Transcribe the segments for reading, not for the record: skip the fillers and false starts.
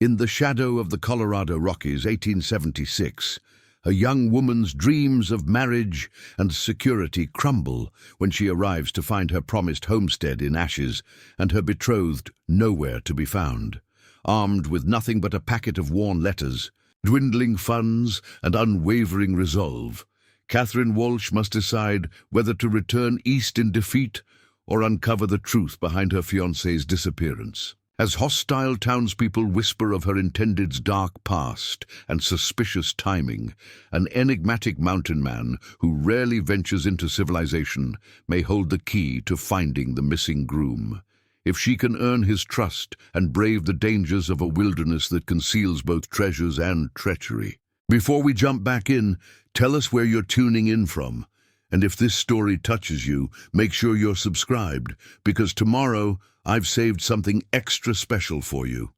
In the shadow of the Colorado Rockies, 1876, a young woman's dreams of marriage and security crumble when she arrives to find her promised homestead in ashes and her betrothed nowhere to be found. Armed with nothing but a packet of worn letters, dwindling funds, and unwavering resolve, Catherine Walsh must decide whether to return east in defeat or uncover the truth behind her fiancé's disappearance. As hostile townspeople whisper of her intended's dark past and suspicious timing, an enigmatic mountain man who rarely ventures into civilization may hold the key to finding the missing groom. If she can earn his trust and brave the dangers of a wilderness that conceals both treasures and treachery. Before we jump back in, tell us where you're tuning in from. And if this story touches you, make sure you're subscribed, because tomorrow I've saved something extra special for you.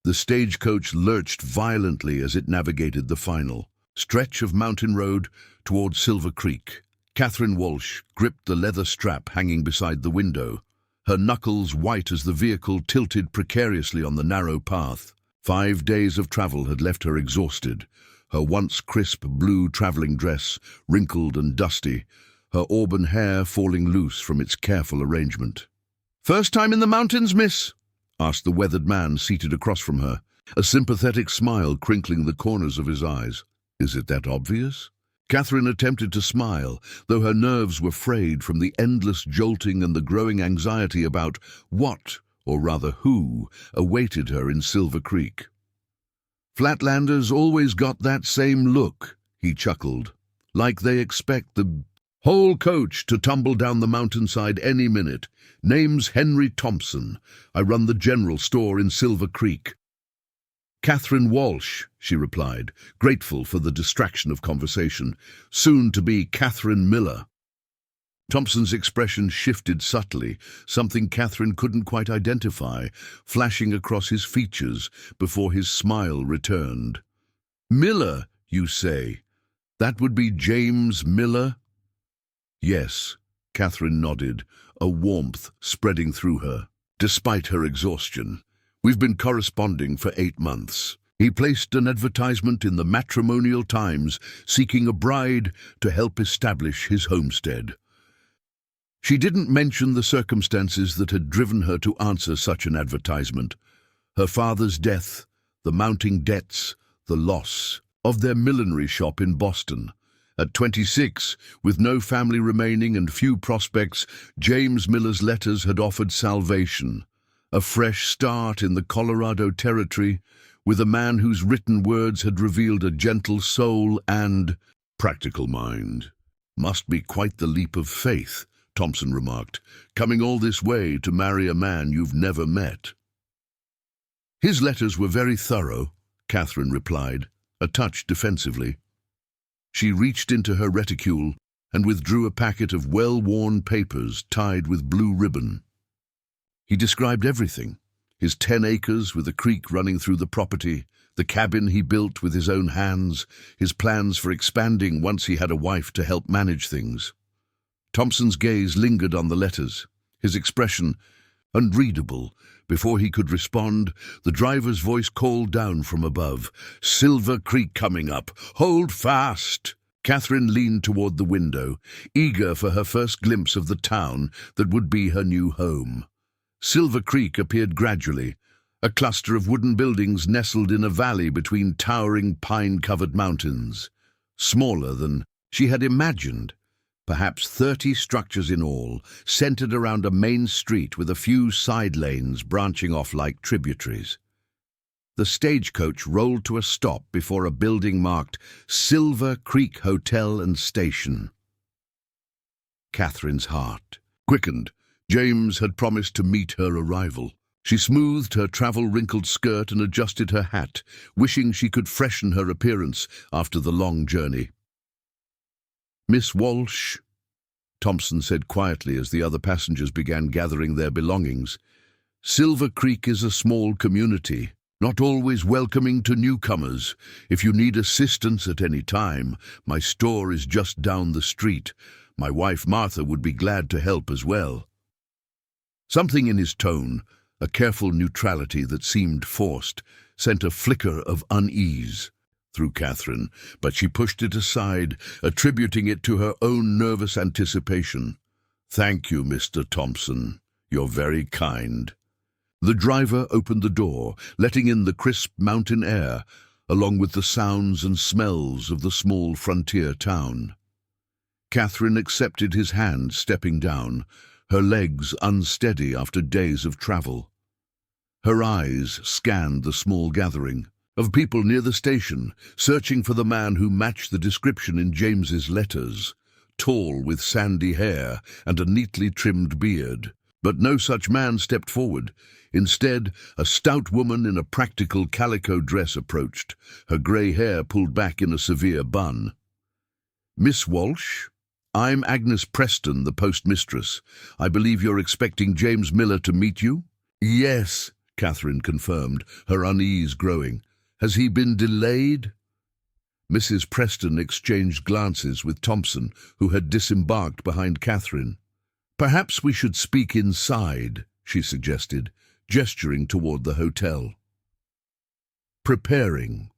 The stagecoach lurched violently as it navigated the final stretch of mountain road toward Silver Creek. Catherine Walsh gripped the leather strap hanging beside the window, her knuckles white as the vehicle tilted precariously on the narrow path. 5 days of travel had left her exhausted, her once crisp blue traveling dress wrinkled and dusty, her auburn hair falling loose from its careful arrangement. "First time in the mountains, miss?" asked the weathered man seated across from her, a sympathetic smile crinkling the corners of his eyes. "Is it that obvious?" Catherine attempted to smile, though her nerves were frayed from the endless jolting and the growing anxiety about what, or rather who, awaited her in Silver Creek. "Flatlanders always got that same look," he chuckled, "like they expect the whole coach to tumble down the mountainside any minute. Name's Henry Thompson. I run the general store in Silver Creek." "Catherine Walsh," she replied, grateful for the distraction of conversation. "Soon to be Catherine Miller." Thompson's expression shifted subtly, something Catherine couldn't quite identify, flashing across his features before his smile returned. "Miller, you say? That would be James Miller?" "Yes," Catherine nodded, a warmth spreading through her. "Despite her exhaustion, we've been corresponding for 8 months. He placed an advertisement in the Matrimonial Times seeking a bride to help establish his homestead." She didn't mention the circumstances that had driven her to answer such an advertisement. Her father's death, the mounting debts, the loss of their millinery shop in Boston. At 26, with no family remaining and few prospects, James Miller's letters had offered salvation. A fresh start in the Colorado Territory, with a man whose written words had revealed a gentle soul and practical mind. "Must be quite the leap of faith," Thompson remarked, "coming all this way to marry a man you've never met." "His letters were very thorough," Catherine replied, a touch defensively. She reached into her reticule and withdrew a packet of well-worn papers tied with blue ribbon. He described everything: his 10 acres with a creek running through the property, the cabin he built with his own hands, his plans for expanding once he had a wife to help manage things. Thompson's gaze lingered on the letters, his expression unreadable. Before he could respond, the driver's voice called down from above, "Silver Creek coming up! Hold fast!" Catherine leaned toward the window, eager for her first glimpse of the town that would be her new home. Silver Creek appeared gradually, a cluster of wooden buildings nestled in a valley between towering pine-covered mountains. Smaller than she had imagined. Perhaps 30 structures in all, centered around a main street with a few side lanes branching off like tributaries. The stagecoach rolled to a stop before a building marked Silver Creek Hotel and Station. Catherine's heart quickened. James had promised to meet her arrival. She smoothed her travel-wrinkled skirt and adjusted her hat, wishing she could freshen her appearance after the long journey. "Miss Walsh," Thompson said quietly as the other passengers began gathering their belongings, "Silver Creek is a small community, not always welcoming to newcomers. If you need assistance at any time, my store is just down the street. My wife Martha would be glad to help as well." Something in his tone, A careful neutrality that seemed forced sent a flicker of unease through Catherine, but she pushed it aside, attributing it to her own nervous anticipation. "Thank you, Mr. Thompson. You're very kind." The driver opened the door, letting in the crisp mountain air, along with the sounds and smells of the small frontier town. Catherine accepted his hand, stepping down, her legs unsteady after days of travel. Her eyes scanned the small gathering of people near the station, searching for the man who matched the description in James's letters, tall with sandy hair and a neatly trimmed beard. But no such man stepped forward. Instead, a stout woman in a practical calico dress approached, her grey hair pulled back in a severe bun. "Miss Walsh? I'm Agnes Preston, the postmistress. I believe you're expecting James Miller to meet you?" "Yes," Catherine confirmed, her unease growing. "Has he been delayed?" Mrs. Preston exchanged glances with Thompson, who had disembarked behind Catherine. "Perhaps we should speak inside," she suggested, gesturing toward the hotel. Preparing.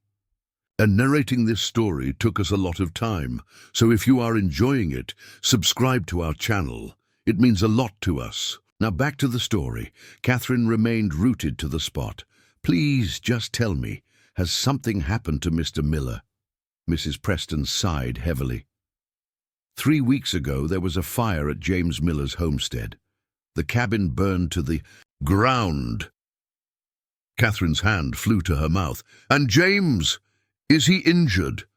And narrating this story took us a lot of time, so if you are enjoying it, subscribe to our channel. It means a lot to us. Now back to the story. Catherine remained rooted to the spot. "Please just tell me, has something happened to Mr. Miller?" Mrs. Preston sighed heavily. 3 weeks ago there was a fire at James Miller's homestead. The cabin burned to the ground. Catherine's hand flew to her mouth. "And James? Is he injured?"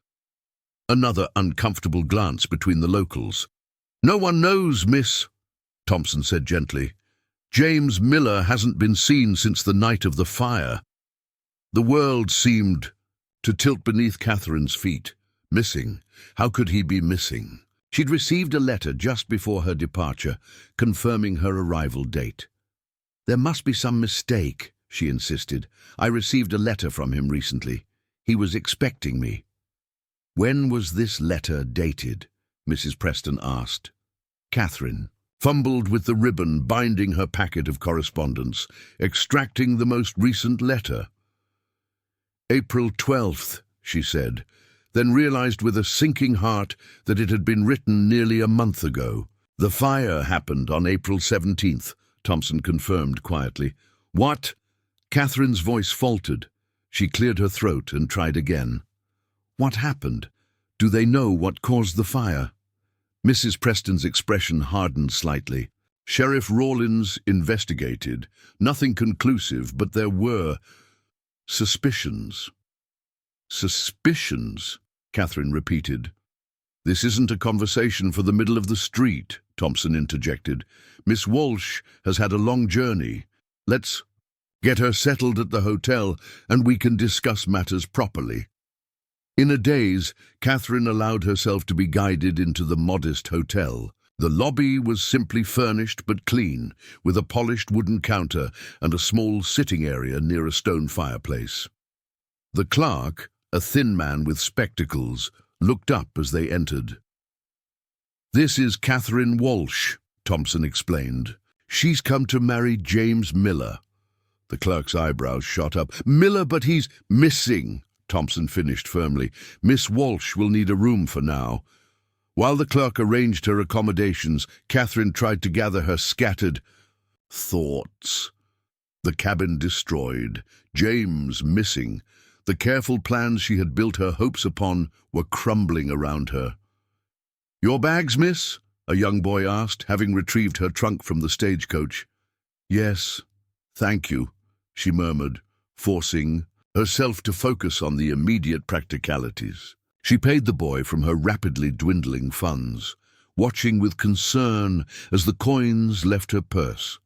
Another uncomfortable glance between the locals. "No one knows, miss," Thompson said gently. "James Miller hasn't been seen since the night of the fire." The world seemed to tilt beneath Catherine's feet. Missing? How could he be missing? She'd received a letter just before her departure, confirming her arrival date. "There must be some mistake," she insisted. "I received a letter from him recently. He was expecting me." "When was this letter dated?" Mrs. Preston asked. Catherine fumbled with the ribbon binding her packet of correspondence, extracting the most recent letter. "April 12th, she said, then realized with a sinking heart that it had been written nearly a month ago. "The fire happened on April 17th, Thompson confirmed quietly. "What?" Catherine's voice faltered. She cleared her throat and tried again. "What happened? Do they know what caused the fire?" Mrs. Preston's expression hardened slightly. "Sheriff Rawlins investigated. Nothing conclusive, but there were suspicions." "Suspicions?" Catherine repeated. "This isn't a conversation for the middle of the street," Thompson interjected. "Miss Walsh has had a long journey. Let's get her settled at the hotel, and we can discuss matters properly." In a daze, Catherine allowed herself to be guided into the modest hotel. The lobby was simply furnished but clean, with a polished wooden counter and a small sitting area near a stone fireplace. The clerk, a thin man with spectacles, looked up as they entered. "This is Catherine Walsh," Thompson explained. "She's come to marry James Miller." The clerk's eyebrows shot up. "Miller, but he's missing," Thompson finished firmly. "Miss Walsh will need a room for now." While the clerk arranged her accommodations, Catherine tried to gather her scattered thoughts. The cabin destroyed, James missing. The careful plans she had built her hopes upon were crumbling around her. "Your bags, miss?" a young boy asked, having retrieved her trunk from the stagecoach. "Yes, thank you," she murmured, forcing herself to focus on the immediate practicalities. She paid the boy from her rapidly dwindling funds, watching with concern as the coins left her purse.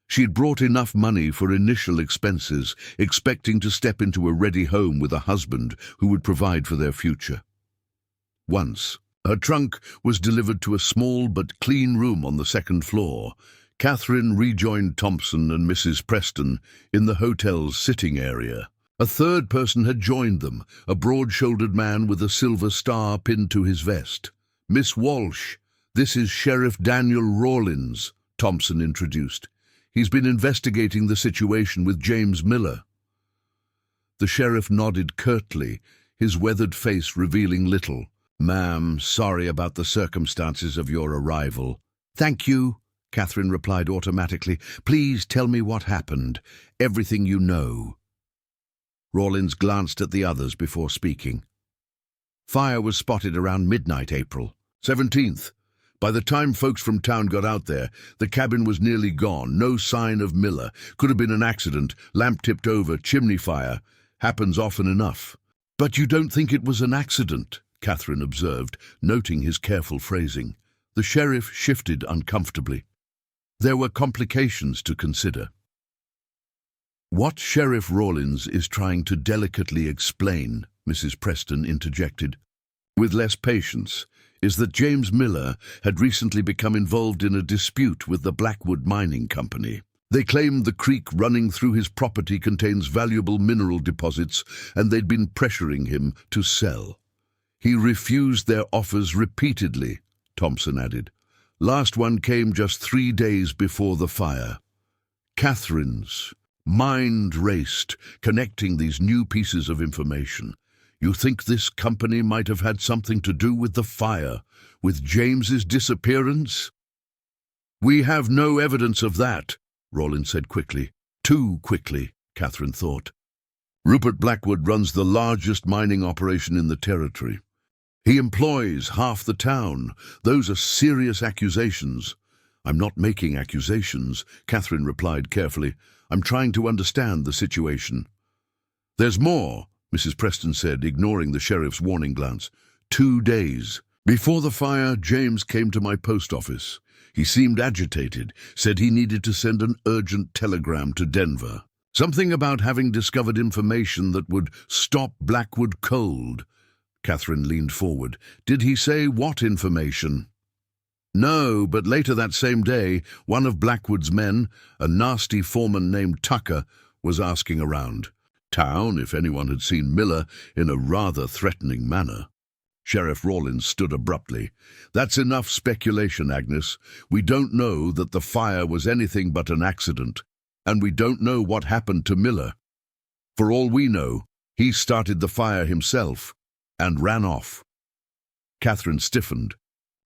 She had brought enough money for initial expenses, expecting to step into a ready home with a husband who would provide for their future. Once, her trunk was delivered to a small but clean room on the second floor. Catherine rejoined Thompson and Mrs. Preston in the hotel's sitting area. A third person had joined them, a broad-shouldered man with a silver star pinned to his vest. "Miss Walsh, this is Sheriff Daniel Rawlins," Thompson introduced. He's been investigating the situation with James Miller." The sheriff nodded curtly, his weathered face revealing little. "Ma'am, sorry about the circumstances of your arrival." "Thank you," Catherine replied automatically. "Please tell me what happened. Everything you know." Rawlins glanced at the others before speaking. "Fire was spotted around midnight, April 17th. By the time folks from town got out there, the cabin was nearly gone. No sign of Miller. Could have been an accident. Lamp tipped over, chimney fire. Happens often enough." "But you don't think it was an accident?" Catherine observed, noting his careful phrasing. The sheriff shifted uncomfortably. There were complications to consider. "What Sheriff Rawlins is trying to delicately explain," Mrs. Preston interjected, with less patience, "is that James Miller had recently become involved in a dispute with the Blackwood Mining Company. They claimed the creek running through his property contains valuable mineral deposits, and they'd been pressuring him to sell. He refused their offers repeatedly," Thompson added. "Last one came just 3 days before the fire." Catherine's mind raced, connecting these new pieces of information. "You think this company might have had something to do with the fire, with James's disappearance?" "We have no evidence of that," Rawlins said quickly. Too quickly, Catherine thought. "Rupert Blackwood runs the largest mining operation in the territory. He employs half the town. Those are serious accusations." "I'm not making accusations," Catherine replied carefully. "I'm trying to understand the situation." "There's more," Mrs. Preston said, ignoring the sheriff's warning glance. 2 days. Before the fire, James came to my post office. He seemed agitated, said he needed to send an urgent telegram to Denver. Something about having discovered information that would stop Blackwood cold. Catherine leaned forward. "Did he say what information?" "No, but later that same day, one of Blackwood's men, a nasty foreman named Tucker, was asking around town if anyone had seen Miller in a rather threatening manner." Sheriff Rawlins stood abruptly. "That's enough speculation, Agnes. We don't know that the fire was anything but an accident, and we don't know what happened to Miller. For all we know, he started the fire himself and ran off." Catherine stiffened.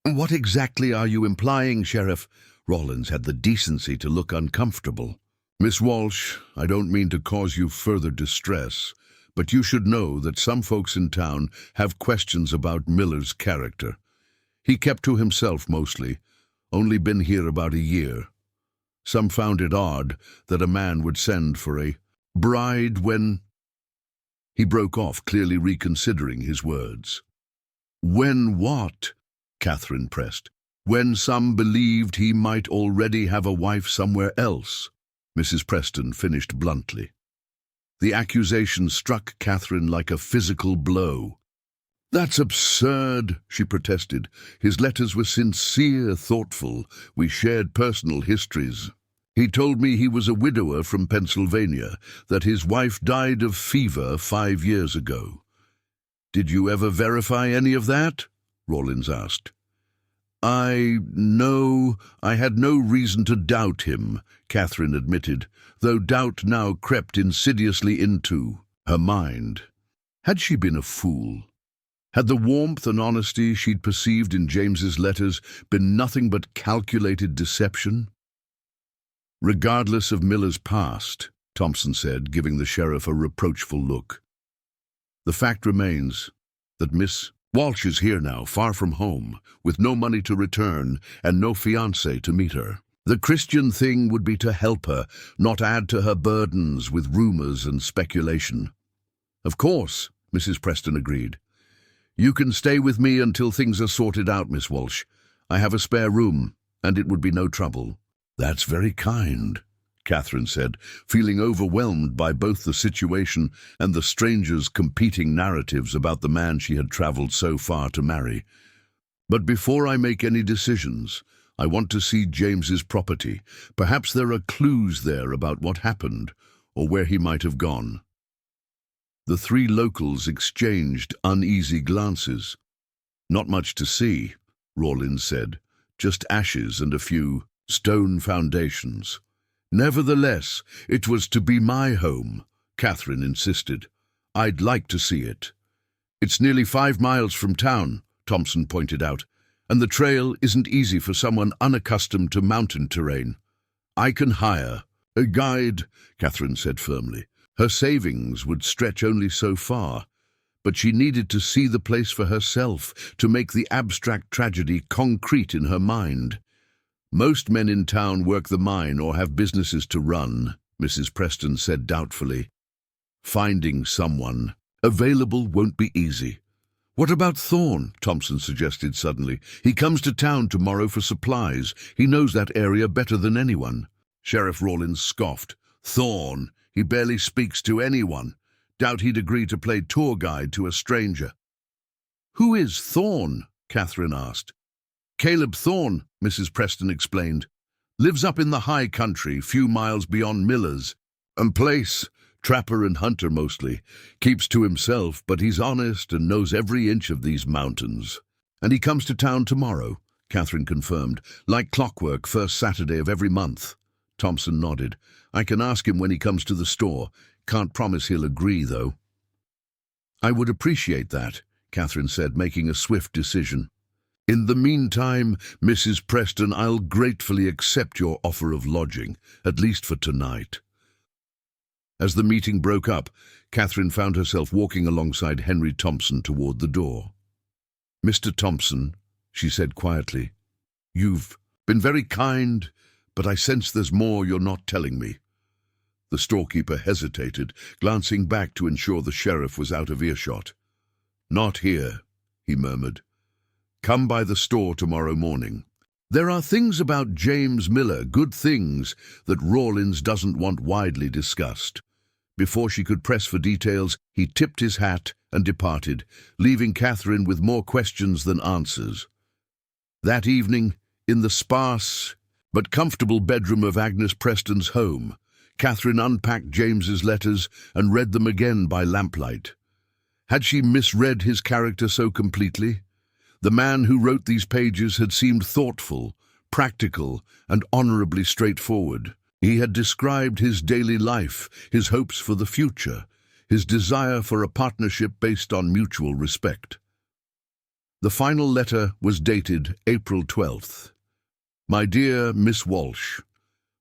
"What exactly are you implying, Sheriff?" Rawlins had the decency to look uncomfortable. "Miss Walsh, I don't mean to cause you further distress, but you should know that some folks in town have questions about Miller's character. He kept to himself mostly, only been here about a year. Some found it odd that a man would send for a bride when—" He broke off, clearly reconsidering his words. "When what?" Catherine pressed. "When some believed he might already have a wife somewhere else," Mrs. Preston finished bluntly. The accusation struck Catherine like a physical blow. "That's absurd," she protested. "His letters were sincere, thoughtful. We shared personal histories. He told me he was a widower from Pennsylvania, that his wife died of fever 5 years ago." "Did you ever verify any of that?" Rawlins asked. No, I had no reason to doubt him," Catherine admitted, though doubt now crept insidiously into her mind. Had she been a fool? Had the warmth and honesty she'd perceived in James's letters been nothing but calculated deception? "Regardless of Miller's past," Thompson said, giving the sheriff a reproachful look, "the fact remains that Miss Walsh is here now, far from home, with no money to return and no fiancé to meet her. The Christian thing would be to help her, not add to her burdens with rumors and speculation." "Of course," Mrs. Preston agreed. "You can stay with me until things are sorted out, Miss Walsh. I have a spare room, and it would be no trouble." "That's very kind," Catherine said, feeling overwhelmed by both the situation and the stranger's competing narratives about the man she had traveled so far to marry. "But before I make any decisions, I want to see James's property. Perhaps there are clues there about what happened, or where he might have gone." The 3 locals exchanged uneasy glances. "Not much to see," Rawlins said. "Just ashes and a few stone foundations." Nevertheless, it was to be my home, Catherine insisted. I'd like to see it. It's nearly 5 miles from town, Thompson pointed out, and the trail isn't easy for someone unaccustomed to mountain terrain. I can hire a guide, Catherine said firmly. Her savings would stretch only so far, but she needed to see the place for herself to make the abstract tragedy concrete in her mind. Most men in town work the mine or have businesses to run, Mrs. Preston said doubtfully. Finding someone available won't be easy. What about Thorne? Thompson suggested suddenly. He comes to town tomorrow for supplies. He knows that area better than anyone. Sheriff Rawlins scoffed. Thorne? He barely speaks to anyone. Doubt he'd agree to play tour guide to a stranger. Who is Thorne? Catherine asked. Caleb Thorne, Mrs. Preston explained. Lives up in the high country, few miles beyond Miller's. And place, trapper and hunter mostly. Keeps to himself, but he's honest and knows every inch of these mountains. And he comes to town tomorrow, Catherine confirmed. Like clockwork, first Saturday of every month. Thompson nodded. I can ask him when he comes to the store. Can't promise he'll agree, though. I would appreciate that, Catherine said, making a swift decision. In the meantime, Mrs. Preston, I'll gratefully accept your offer of lodging, at least for tonight. As the meeting broke up, Catherine found herself walking alongside Henry Thompson toward the door. Mr. Thompson, she said quietly, you've been very kind, but I sense there's more you're not telling me. The storekeeper hesitated, glancing back to ensure the sheriff was out of earshot. Not here, he murmured. Come by the store tomorrow morning. There are things about James Miller, good things, that Rawlins doesn't want widely discussed. Before she could press for details, he tipped his hat and departed, leaving Catherine with more questions than answers. That evening, in the sparse but comfortable bedroom of Agnes Preston's home, Catherine unpacked James's letters and read them again by lamplight. Had she misread his character so completely? The man who wrote these pages had seemed thoughtful, practical, and honorably straightforward. He had described his daily life, his hopes for the future, his desire for a partnership based on mutual respect. The final letter was dated April 12th. My dear Miss Walsh,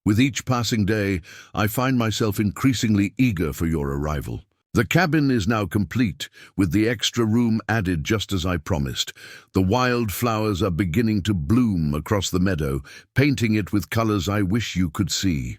with each passing day, I find myself increasingly eager for your arrival. The cabin is now complete, with the extra room added just as I promised. The wildflowers are beginning to bloom across the meadow, painting it with colors I wish you could see.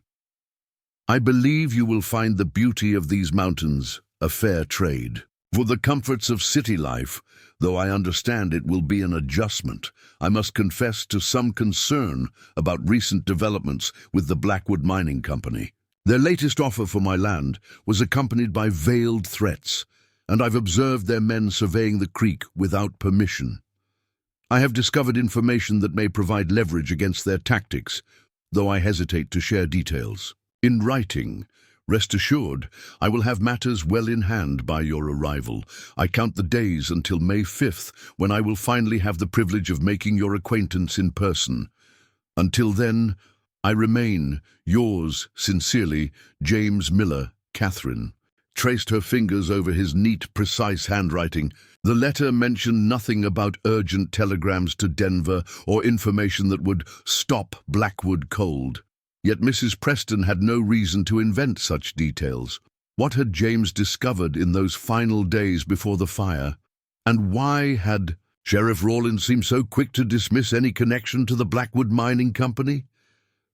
I believe you will find the beauty of these mountains a fair trade. For the comforts of city life, though I understand it will be an adjustment, I must confess to some concern about recent developments with the Blackwood Mining Company. Their latest offer for my land was accompanied by veiled threats, and I've observed their men surveying the creek without permission. I have discovered information that may provide leverage against their tactics, though I hesitate to share details. In writing, rest assured, I will have matters well in hand by your arrival. I count the days until May 5th, when I will finally have the privilege of making your acquaintance in person. Until then, I remain, yours sincerely, James Miller, Catherine. Traced her fingers over his neat, precise handwriting. The letter mentioned nothing about urgent telegrams to Denver or information that would stop Blackwood cold. Yet Mrs. Preston had no reason to invent such details. What had James discovered in those final days before the fire? And why had Sheriff Rawlins seemed so quick to dismiss any connection to the Blackwood Mining Company?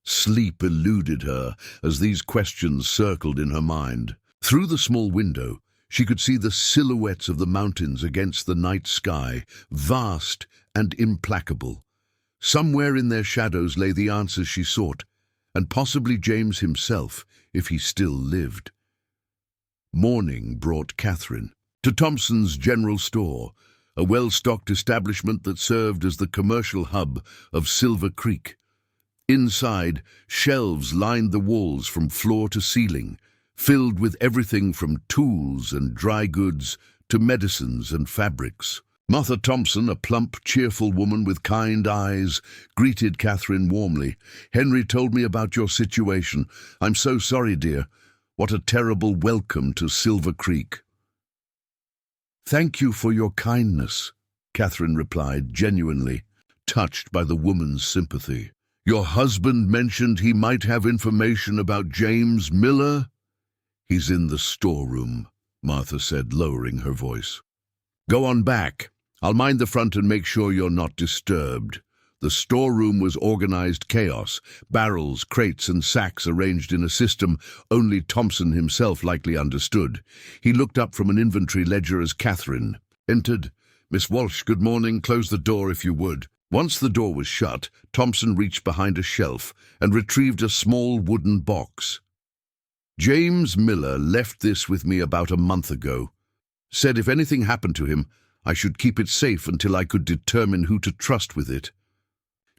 Sleep eluded her as these questions circled in her mind. Through the small window, she could see the silhouettes of the mountains against the night sky, vast and implacable. Somewhere in their shadows lay the answers she sought, and possibly James himself, if he still lived. Morning brought Catherine to Thompson's General Store, a well-stocked establishment that served as the commercial hub of Silver Creek. Inside, shelves lined the walls from floor to ceiling, filled with everything from tools and dry goods to medicines and fabrics. Martha Thompson, a plump, cheerful woman with kind eyes, greeted Catherine warmly. "Henry told me about your situation. I'm so sorry, dear. What a terrible welcome to Silver Creek." "Thank you for your kindness," Catherine replied, genuinely touched by the woman's sympathy. "Your husband mentioned he might have information about James Miller?" "He's in the storeroom," Martha said, lowering her voice. "Go on back. I'll mind the front and make sure you're not disturbed." The storeroom was organized chaos, barrels, crates, and sacks arranged in a system only Thompson himself likely understood. He looked up from an inventory ledger as Catherine entered. "Miss Walsh, good morning. Close the door if you would." Once the door was shut, Thompson reached behind a shelf and retrieved a small wooden box. "James Miller left this with me about a month ago. Said if anything happened to him, I should keep it safe until I could determine who to trust with it."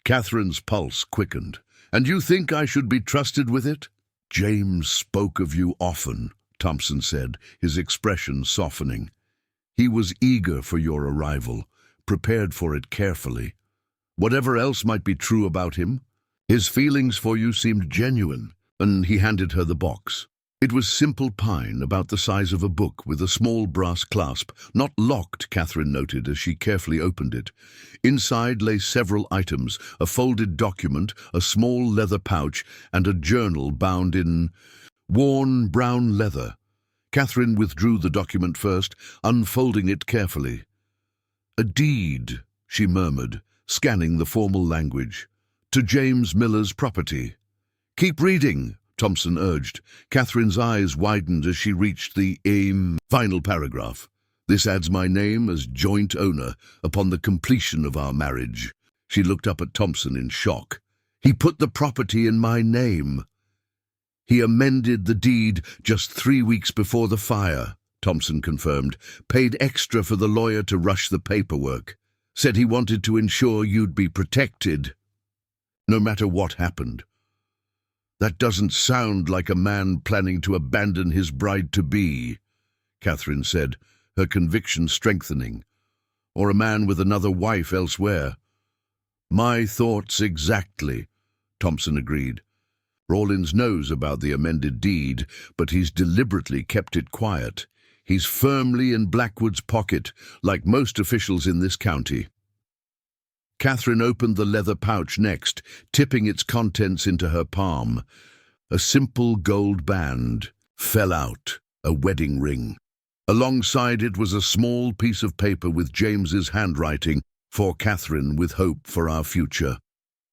Catherine's pulse quickened. "And you think I should be trusted with it?" "James spoke of you often," Thompson said, his expression softening. "He was eager for your arrival, prepared for it carefully. Whatever else might be true about him, his feelings for you seemed genuine." And he handed her the box. It was simple pine, about the size of a book, with a small brass clasp, not locked, Catherine noted as she carefully opened it. Inside lay several items, a folded document, a small leather pouch, and a journal bound in worn brown leather. Catherine withdrew the document first, unfolding it carefully. "A deed," she murmured, scanning the formal language. "To James Miller's property." "Keep reading," Thompson urged. Catherine's eyes widened as she reached the final paragraph. "This adds my name as joint owner upon the completion of our marriage." She looked up at Thompson in shock. "He put the property in my name." "He amended the deed just 3 weeks before the fire," Thompson confirmed. "Paid extra for the lawyer to rush the paperwork. Said he wanted to ensure you'd be protected, no matter what happened." "That doesn't sound like a man planning to abandon his bride-to-be," Catherine said, her conviction strengthening. "Or a man with another wife elsewhere." "My thoughts exactly," Thompson agreed. "Rawlins knows about the amended deed, but he's deliberately kept it quiet. He's firmly in Blackwood's pocket, like most officials in this county." Catherine opened the leather pouch next, tipping its contents into her palm. A simple gold band fell out, a wedding ring. Alongside it was a small piece of paper with James's handwriting, "For Catherine, with hope for our future."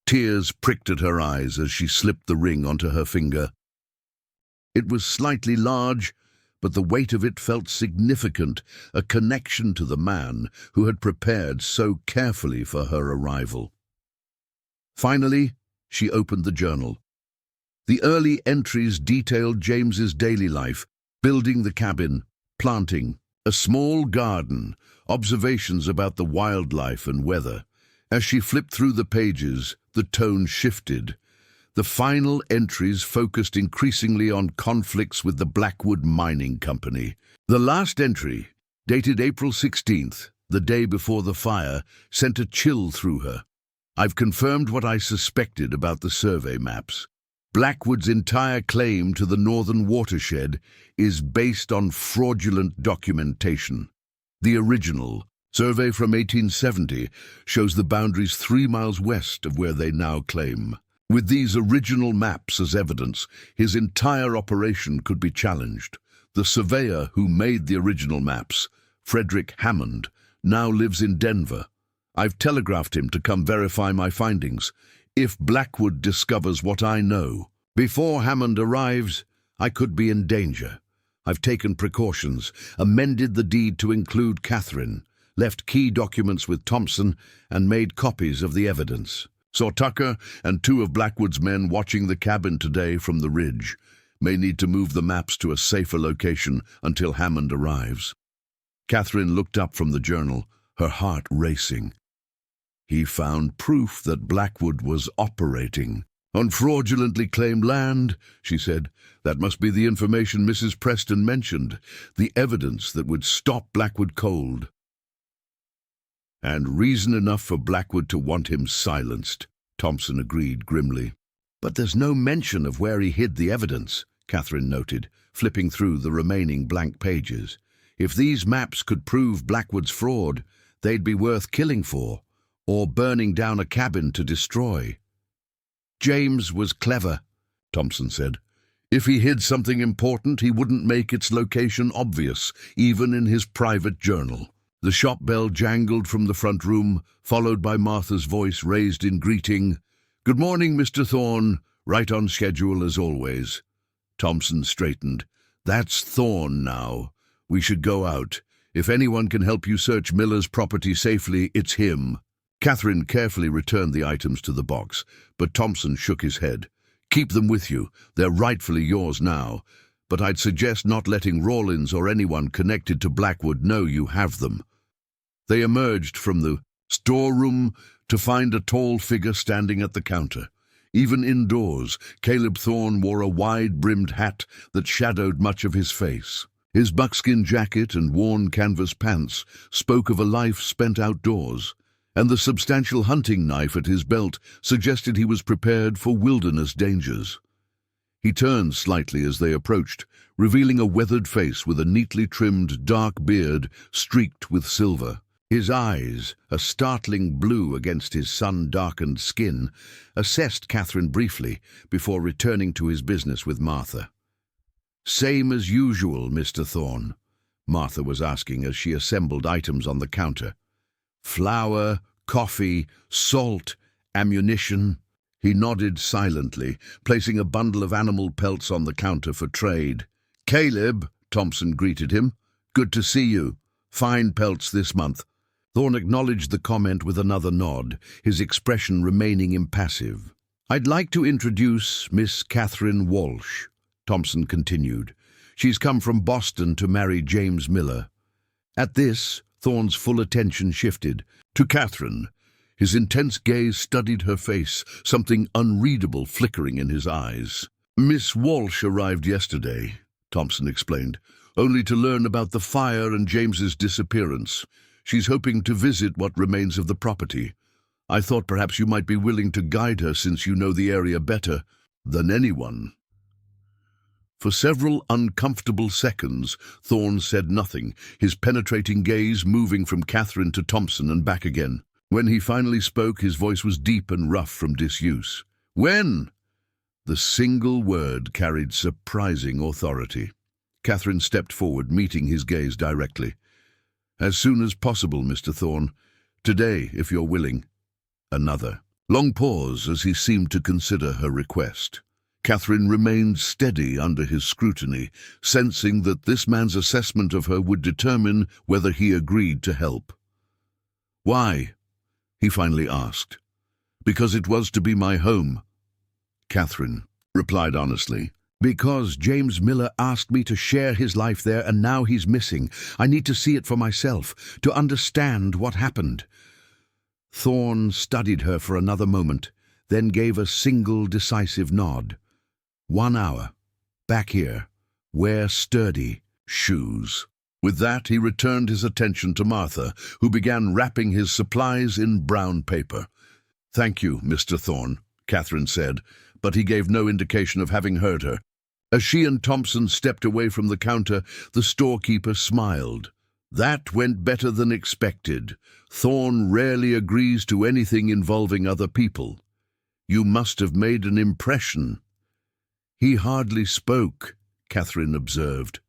Tears pricked at her eyes as she slipped the ring onto her finger. It was slightly large, but the weight of it felt significant, a connection to the man who had prepared so carefully for her arrival. Finally, she opened the journal. The early entries detailed James's daily life: building the cabin, planting, a small garden, observations about the wildlife and weather. As she flipped through the pages, the tone shifted. The final entries focused increasingly on conflicts with the Blackwood Mining Company. The last entry, dated April 16th, the day before the fire, sent a chill through her. "I've confirmed what I suspected about the survey maps. Blackwood's entire claim to the northern watershed is based on fraudulent documentation. The original survey from 1870 shows the boundaries 3 miles west of where they now claim. With these original maps as evidence, his entire operation could be challenged. The surveyor who made the original maps, Frederick Hammond, now lives in Denver. I've telegraphed him to come verify my findings. If Blackwood discovers what I know before Hammond arrives, I could be in danger. I've taken precautions, amended the deed to include Catherine, left key documents with Thompson, and made copies of the evidence. Saw Tucker and 2 of Blackwood's men watching the cabin today from the ridge. May need to move the maps to a safer location until Hammond arrives." Catherine looked up from the journal, her heart racing. "He found proof that Blackwood was operating on fraudulently claimed land," she said. "That must be the information Mrs. Preston mentioned, the evidence that would stop Blackwood cold." And reason enough for Blackwood to want him silenced, Thompson agreed grimly. But there's no mention of where he hid the evidence, Catherine noted, flipping through the remaining blank pages. If these maps could prove Blackwood's fraud, they'd be worth killing for, or burning down a cabin to destroy. James was clever, Thompson said. If he hid something important, he wouldn't make its location obvious, even in his private journal. The shop bell jangled from the front room, followed by Martha's voice raised in greeting. "Good morning, Mr. Thorne. Right on schedule as always." Thompson straightened. "That's Thorne now. We should go out. If anyone can help you search Miller's property safely, it's him." Catherine carefully returned the items to the box, but Thompson shook his head. "Keep them with you. They're rightfully yours now, but I'd suggest not letting Rawlins or anyone connected to Blackwood know you have them." They emerged from the storeroom to find a tall figure standing at the counter. Even indoors, Caleb Thorne wore a wide-brimmed hat that shadowed much of his face. His buckskin jacket and worn canvas pants spoke of a life spent outdoors, and the substantial hunting knife at his belt suggested he was prepared for wilderness dangers. He turned slightly as they approached, revealing a weathered face with a neatly trimmed dark beard streaked with silver. His eyes, a startling blue against his sun-darkened skin, assessed Catherine briefly before returning to his business with Martha. "Same as usual, Mr. Thorne," Martha was asking as she assembled items on the counter. "Flour, coffee, salt, ammunition." He nodded silently, placing a bundle of animal pelts on the counter for trade. "Caleb," Thompson greeted him. "Good to see you. Fine pelts this month." Thorne acknowledged the comment with another nod, his expression remaining impassive. "I'd like to introduce Miss Catherine Walsh," Thompson continued. "She's come from Boston to marry James Miller." At this, Thorne's full attention shifted to Catherine. His intense gaze studied her face, something unreadable flickering in his eyes. "Miss Walsh arrived yesterday," Thompson explained, "only to learn about the fire and James's disappearance. She's hoping to visit what remains of the property. I thought perhaps you might be willing to guide her since you know the area better than anyone." For several uncomfortable seconds, Thorne said nothing, his penetrating gaze moving from Catherine to Thompson and back again. When he finally spoke, his voice was deep and rough from disuse. "When?" The single word carried surprising authority. Catherine stepped forward, meeting his gaze directly. "As soon as possible, Mr. Thorne. Today, if you're willing." Another long pause as he seemed to consider her request. Catherine remained steady under his scrutiny, sensing that this man's assessment of her would determine whether he agreed to help. "Why?" he finally asked. "Because it was to be my home," Catherine replied honestly. "Because James Miller asked me to share his life there, and now he's missing. I need to see it for myself, to understand what happened." Thorne studied her for another moment, then gave a single decisive nod. 1 hour. Back here. Wear sturdy shoes." With that, he returned his attention to Martha, who began wrapping his supplies in brown paper. "Thank you, Mr. Thorne," Catherine said, but he gave no indication of having heard her. As she and Thompson stepped away from the counter, the storekeeper smiled. "That went better than expected. Thorne rarely agrees to anything involving other people. You must have made an impression." "He hardly spoke," Catherine observed.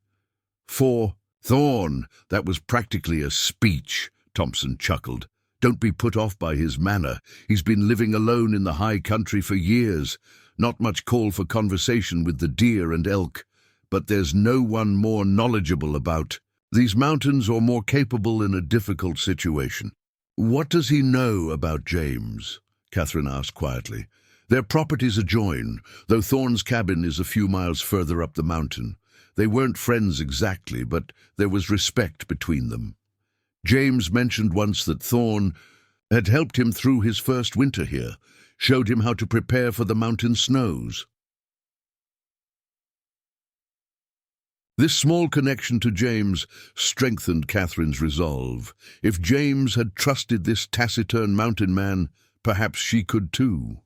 "For Thorne, that was practically a speech," Thompson chuckled. "Don't be put off by his manner. He's been living alone in the high country for years. Not much call for conversation with the deer and elk, but there's no one more knowledgeable about these mountains or more capable in a difficult situation." "What does he know about James?" Catherine asked quietly. "Their properties adjoin, though Thorne's cabin is a few miles further up the mountain. They weren't friends exactly, but there was respect between them. James mentioned once that Thorne had helped him through his first winter here, showed him how to prepare for the mountain snows." This small connection to James strengthened Catherine's resolve. If James had trusted this taciturn mountain man, perhaps she could too.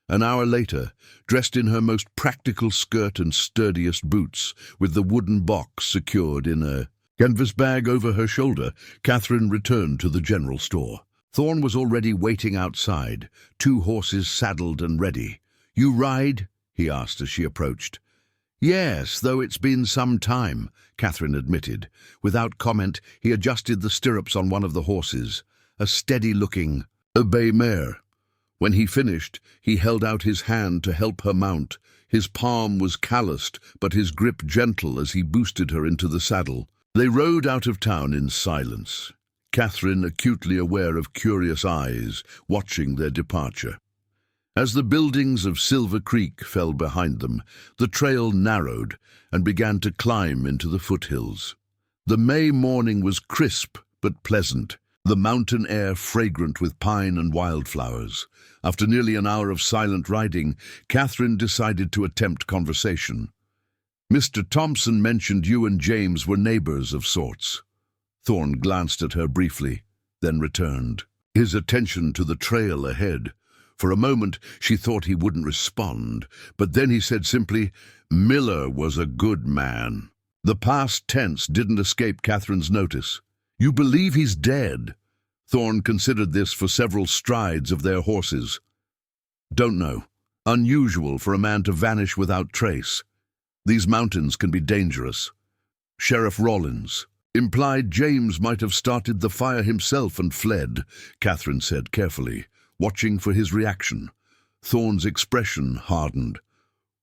An hour later, dressed in her most practical skirt and sturdiest boots, with the wooden box secured in a canvas bag over her shoulder, Catherine returned to the general store. Thorne was already waiting outside, 2 horses saddled and ready. "You ride?" he asked as she approached. "Yes, though it's been some time," Catherine admitted. Without comment, he adjusted the stirrups on one of the horses, a steady-looking, bay mare. When he finished, he held out his hand to help her mount. His palm was calloused, but his grip gentle as he boosted her into the saddle. They rode out of town in silence, Catherine acutely aware of curious eyes watching their departure. As the buildings of Silver Creek fell behind them, the trail narrowed and began to climb into the foothills. The May morning was crisp but pleasant, the mountain air fragrant with pine and wildflowers. After nearly an hour of silent riding, Catherine decided to attempt conversation. "Mr. Thompson mentioned you and James were neighbors of sorts." Thorne glanced at her briefly, then returned, his attention to the trail ahead. For a moment, she thought he wouldn't respond, but then he said simply, "Miller was a good man." The past tense didn't escape Catherine's notice. "You believe he's dead?" Thorne considered this for several strides of their horses. "Don't know. Unusual for a man to vanish without trace. These mountains can be dangerous." Sheriff Rollins implied James might have started the fire himself and fled, Catherine said carefully, watching for his reaction. Thorne's expression hardened.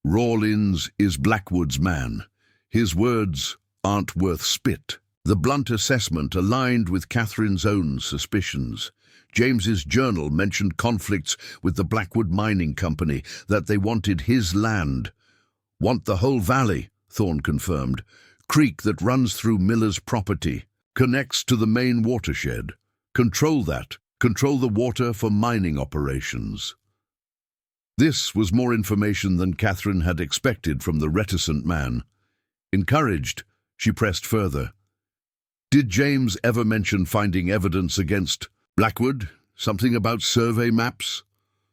"Rollins is Blackwood's man. His words aren't worth spit." The blunt assessment aligned with Catherine's own suspicions. James's journal mentioned conflicts with the Blackwood Mining Company, that they wanted his land. "Want the whole valley," Thorne confirmed. "Creek that runs through Miller's property, connects to the main watershed. Control that. Control the water for mining operations." This was more information than Catherine had expected from the reticent man. Encouraged, she pressed further. "Did James ever mention finding evidence against Blackwood? Something about survey maps?"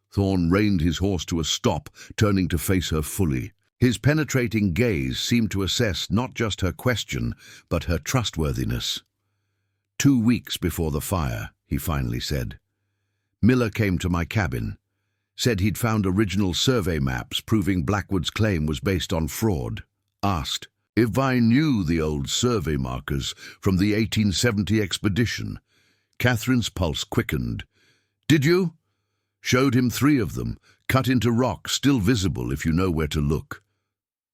Thorne reined his horse to a stop, turning to face her fully. His penetrating gaze seemed to assess not just her question, but her trustworthiness. 2 weeks before the fire, he finally said. "Miller came to my cabin. Said he'd found original survey maps proving Blackwood's claim was based on fraud. Asked if I knew the old survey markers from the 1870 expedition." Catherine's pulse quickened. "Did you?" "Showed him 3 of them, cut into rock, still visible if you know where to look."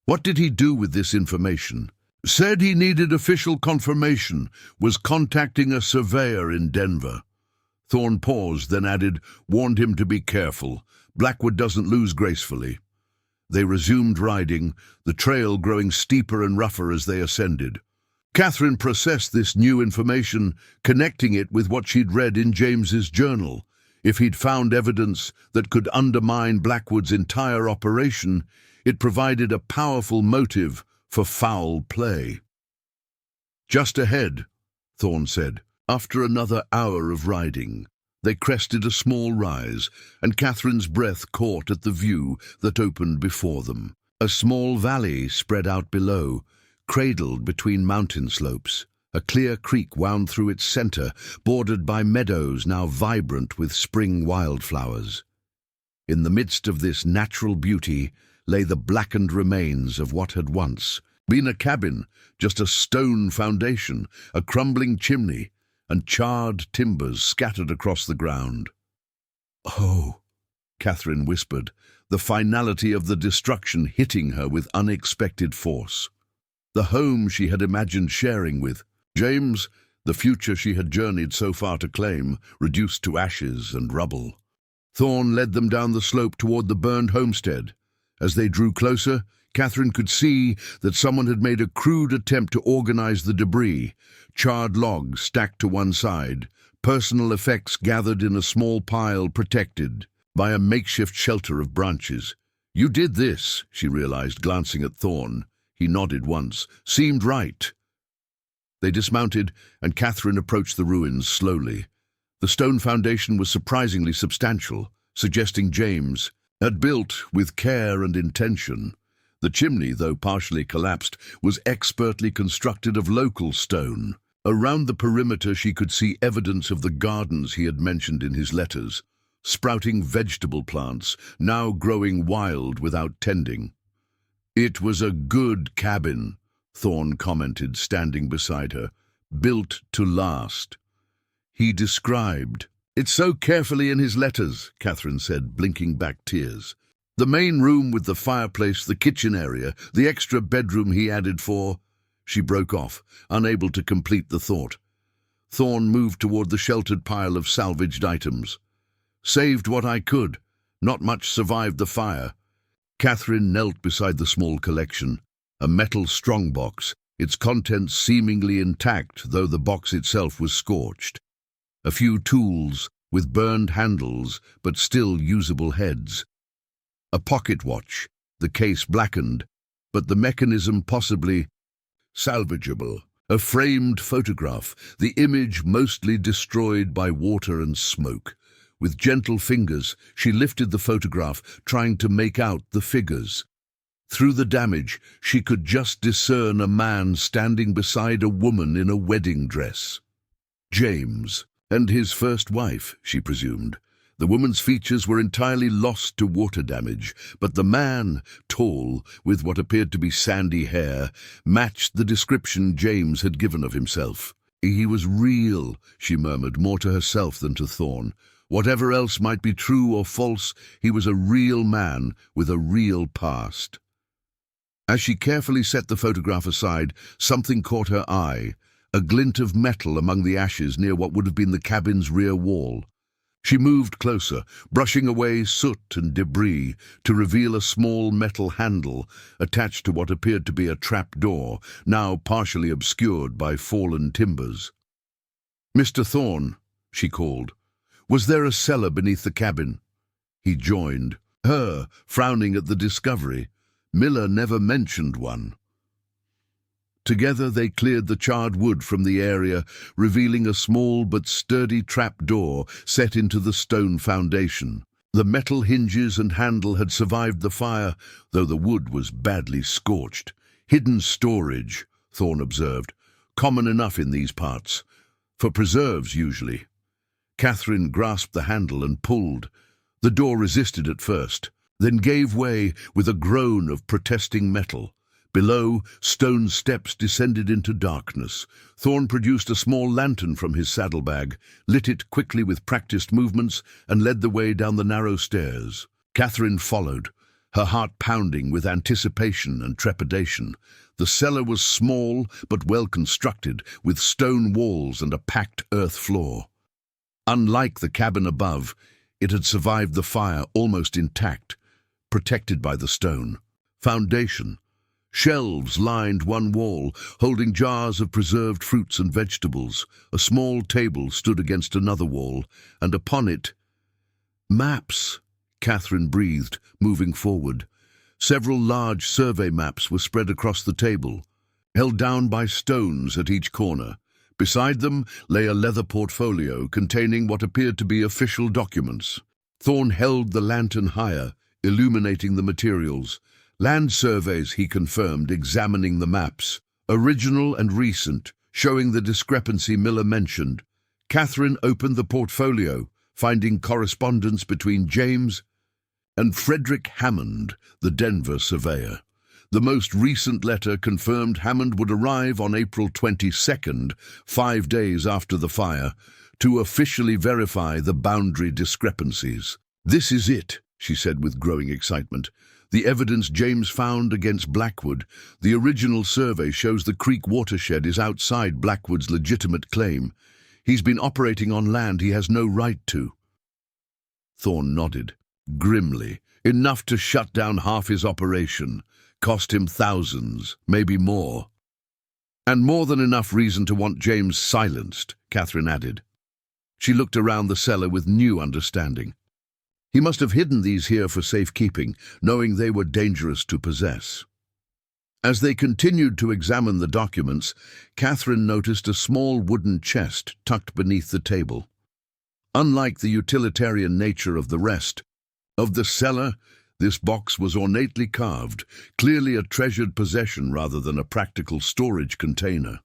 "What did he do with this information?" "Said he needed official confirmation, was contacting a surveyor in Denver." Thorne paused, then added, "Warned him to be careful. Blackwood doesn't lose gracefully." They resumed riding, the trail growing steeper and rougher as they ascended. Catherine processed this new information, connecting it with what she'd read in James's journal. If he'd found evidence that could undermine Blackwood's entire operation, it provided a powerful motive for foul play. "Just ahead," Thorne said. After another hour of riding, they crested a small rise, and Catherine's breath caught at the view that opened before them. A small valley spread out below, cradled between mountain slopes. A clear creek wound through its center, bordered by meadows now vibrant with spring wildflowers. In the midst of this natural beauty lay the blackened remains of what had once been a cabin, just a stone foundation, a crumbling chimney, and charred timbers scattered across the ground. "Oh," Catherine whispered, the finality of the destruction hitting her with unexpected force. The home she had imagined sharing with James, the future she had journeyed so far to claim, reduced to ashes and rubble. Thorne led them down the slope toward the burned homestead. As they drew closer, Catherine could see that someone had made a crude attempt to organize the debris. Charred logs stacked to one side, personal effects gathered in a small pile protected by a makeshift shelter of branches. "You did this," she realized, glancing at Thorne. He nodded once. Seemed right. They dismounted, and Catherine approached the ruins slowly. The stone foundation was surprisingly substantial, suggesting James had built with care and intention. The chimney, though partially collapsed, was expertly constructed of local stone. Around the perimeter she could see evidence of the gardens he had mentioned in his letters, sprouting vegetable plants, now growing wild without tending. "It was a good cabin," Thorne commented, standing beside her. "Built to last." He described it so carefully in his letters, Catherine said, blinking back tears. The main room with the fireplace, the kitchen area, the extra bedroom he added for... She broke off, unable to complete the thought. Thorne moved toward the sheltered pile of salvaged items. "Saved what I could. Not much survived the fire." Catherine knelt beside the small collection, a metal strongbox, its contents seemingly intact, though the box itself was scorched. A few tools, with burned handles, but still usable heads. A pocket watch, the case blackened, but the mechanism possibly salvageable. A framed photograph, the image mostly destroyed by water and smoke. With gentle fingers, she lifted the photograph, trying to make out the figures. Through the damage, she could just discern a man standing beside a woman in a wedding dress. James, and his first wife, she presumed. The woman's features were entirely lost to water damage, but the man, tall, with what appeared to be sandy hair, matched the description James had given of himself. "He was real," she murmured, more to herself than to Thorne. Whatever else might be true or false, he was a real man with a real past. As she carefully set the photograph aside, something caught her eye, a glint of metal among the ashes near what would have been the cabin's rear wall. She moved closer, brushing away soot and debris, to reveal a small metal handle attached to what appeared to be a trap door, now partially obscured by fallen timbers. "Mr. Thorne," she called. "Was there a cellar beneath the cabin?" He joined her, frowning at the discovery. Miller never mentioned one. Together they cleared the charred wood from the area, revealing a small but sturdy trap door set into the stone foundation. The metal hinges and handle had survived the fire, though the wood was badly scorched. "Hidden storage," Thorne observed. "Common enough in these parts. For preserves, usually." Catherine grasped the handle and pulled. The door resisted at first, then gave way with a groan of protesting metal. Below, stone steps descended into darkness. Thorne produced a small lantern from his saddlebag, lit it quickly with practiced movements, and led the way down the narrow stairs. Catherine followed, her heart pounding with anticipation and trepidation. The cellar was small but well constructed, with stone walls and a packed earth floor. Unlike the cabin above, it had survived the fire almost intact, protected by the stone foundation. Shelves lined one wall, holding jars of preserved fruits and vegetables. A small table stood against another wall, and upon it, maps, Catherine breathed, moving forward. Several large survey maps were spread across the table, held down by stones at each corner. Beside them lay a leather portfolio containing what appeared to be official documents. Thorne held the lantern higher, illuminating the materials. Land surveys, he confirmed, examining the maps. Original and recent, showing the discrepancy Miller mentioned. Catherine opened the portfolio, finding correspondence between James and Frederick Hammond, the Denver surveyor. The most recent letter confirmed Hammond would arrive on April 22nd, 5 days after the fire, to officially verify the boundary discrepancies. "This is it," she said with growing excitement. "The evidence James found against Blackwood. The original survey shows the creek watershed is outside Blackwood's legitimate claim. He's been operating on land he has no right to." Thorne nodded, grimly. "Enough to shut down half his operation. Cost him thousands, maybe more." "And more than enough reason to want James silenced," Catherine added. She looked around the cellar with new understanding. He must have hidden these here for safekeeping, knowing they were dangerous to possess. As they continued to examine the documents, Catherine noticed a small wooden chest tucked beneath the table. Unlike the utilitarian nature of the rest of the cellar, this box was ornately carved, clearly a treasured possession rather than a practical storage container.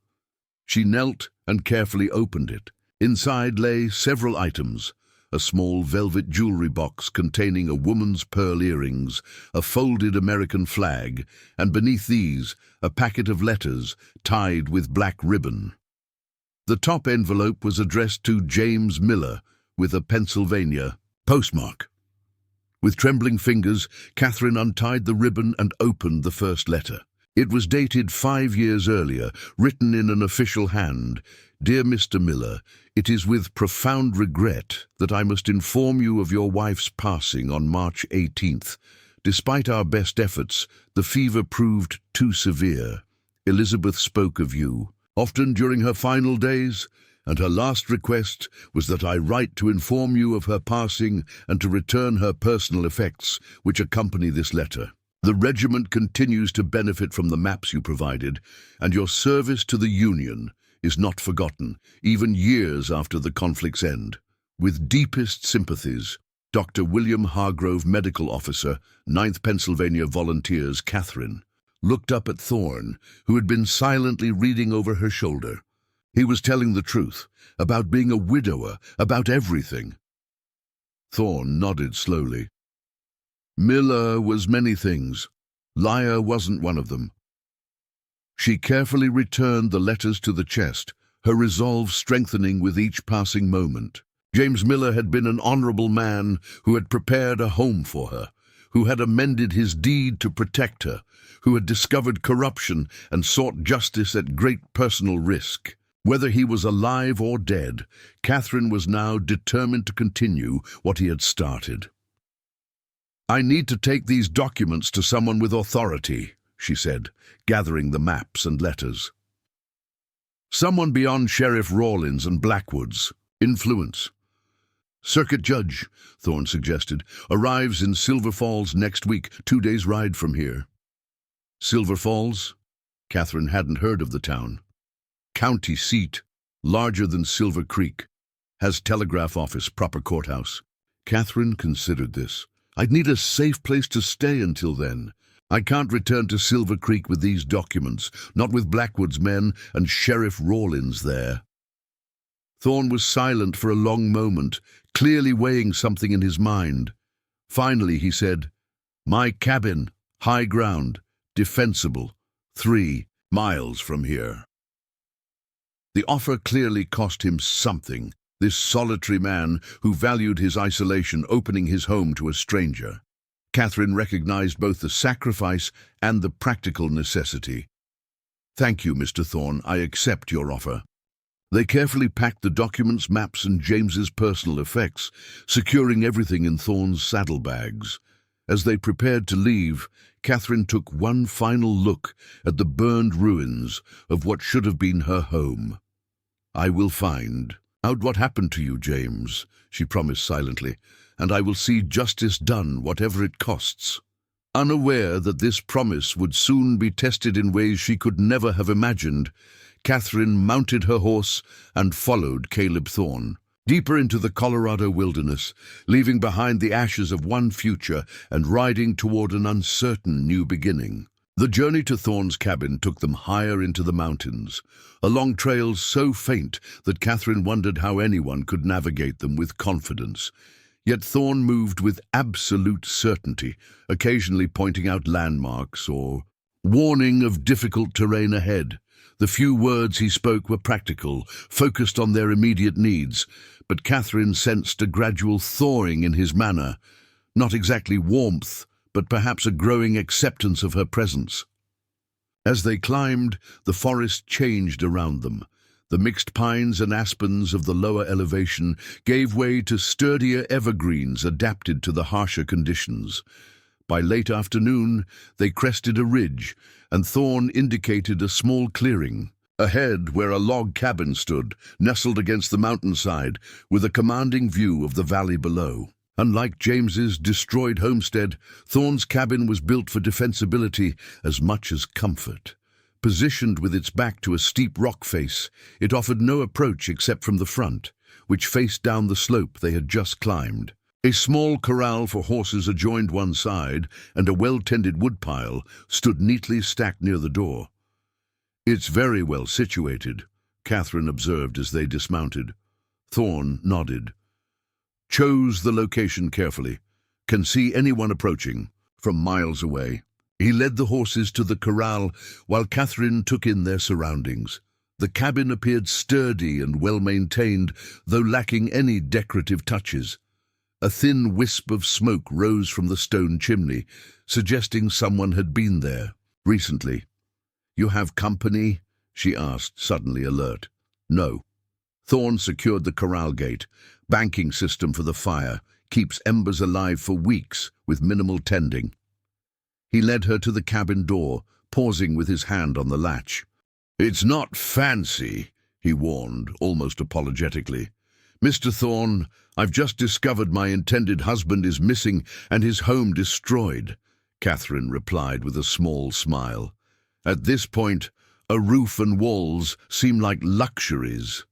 She knelt and carefully opened it. Inside lay several items: a small velvet jewelry box containing a woman's pearl earrings, a folded American flag, and beneath these, a packet of letters tied with black ribbon. The top envelope was addressed to James Miller, with a Pennsylvania postmark. With trembling fingers, Catherine untied the ribbon and opened the first letter. It was dated 5 years earlier, written in an official hand. "Dear Mr. Miller, it is with profound regret that I must inform you of your wife's passing on March 18th. Despite our best efforts, the fever proved too severe. Elizabeth spoke of you often during her final days, and her last request was that I write to inform you of her passing and to return her personal effects, which accompany this letter. The regiment continues to benefit from the maps you provided, and your service to the Union is not forgotten, even years after the conflict's end. With deepest sympathies, Dr. William Hargrove, Medical Officer, 9th Pennsylvania Volunteers." Catherine looked up at Thorne, who had been silently reading over her shoulder. He was telling the truth, about being a widower, about everything. Thorne nodded slowly. Miller was many things. Liar wasn't one of them. She carefully returned the letters to the chest, her resolve strengthening with each passing moment. James Miller had been an honorable man who had prepared a home for her, who had amended his deed to protect her, who had discovered corruption and sought justice at great personal risk. Whether he was alive or dead, Catherine was now determined to continue what he had started. "I need to take these documents to someone with authority," she said, gathering the maps and letters. "Someone beyond Sheriff Rawlins and Blackwood's influence." "Circuit Judge," Thorne suggested, "arrives in Silver Falls next week, 2 days' ride from here." Silver Falls? Catherine hadn't heard of the town. County seat, larger than Silver Creek. Has telegraph office, proper courthouse. Catherine considered this. "I'd need a safe place to stay until then. I can't return to Silver Creek with these documents, not with Blackwood's men and Sheriff Rawlins there." Thorne was silent for a long moment, clearly weighing something in his mind. Finally he said, "My cabin, high ground, defensible, 3 miles from here." The offer clearly cost him something, this solitary man who valued his isolation opening his home to a stranger. Catherine recognized both the sacrifice and the practical necessity. "Thank you, Mr. Thorne, I accept your offer." They carefully packed the documents, maps, and James's personal effects, securing everything in Thorne's saddlebags. As they prepared to leave, Catherine took one final look at the burned ruins of what should have been her home. "I will find out what happened to you, James," she promised silently, "and I will see justice done, whatever it costs." Unaware that this promise would soon be tested in ways she could never have imagined, Catherine mounted her horse and followed Caleb Thorne deeper into the Colorado wilderness, leaving behind the ashes of one future and riding toward an uncertain new beginning. The journey to Thorne's cabin took them higher into the mountains, along trails so faint that Catherine wondered how anyone could navigate them with confidence. Yet Thorne moved with absolute certainty, occasionally pointing out landmarks or warning of difficult terrain ahead. The few words he spoke were practical, focused on their immediate needs, but Catherine sensed a gradual thawing in his manner, not exactly warmth, but perhaps a growing acceptance of her presence. As they climbed, the forest changed around them. The mixed pines and aspens of the lower elevation gave way to sturdier evergreens adapted to the harsher conditions. By late afternoon, they crested a ridge, and Thorne indicated a small clearing. Ahead, where a log cabin stood, nestled against the mountainside, with a commanding view of the valley below. Unlike James's destroyed homestead, Thorne's cabin was built for defensibility as much as comfort. Positioned with its back to a steep rock face, it offered no approach except from the front, which faced down the slope they had just climbed. A small corral for horses adjoined one side, and a well-tended woodpile stood neatly stacked near the door. "It's very well situated," Catherine observed as they dismounted. Thorne nodded. "Chose the location carefully. Can see anyone approaching from miles away." He led the horses to the corral while Catherine took in their surroundings. The cabin appeared sturdy and well-maintained, though lacking any decorative touches. A thin wisp of smoke rose from the stone chimney, suggesting someone had been there recently. "You have company?" she asked, suddenly alert. "No." Thorne secured the corral gate. Banking system for the fire. Keeps embers alive for weeks with minimal tending. He led her to the cabin door, pausing with his hand on the latch. "It's not fancy," he warned, almost apologetically. "Mr. Thorne, I've just discovered my intended husband is missing and his home destroyed," Catherine replied with a small smile. At this point, a roof and walls seemed like luxuries.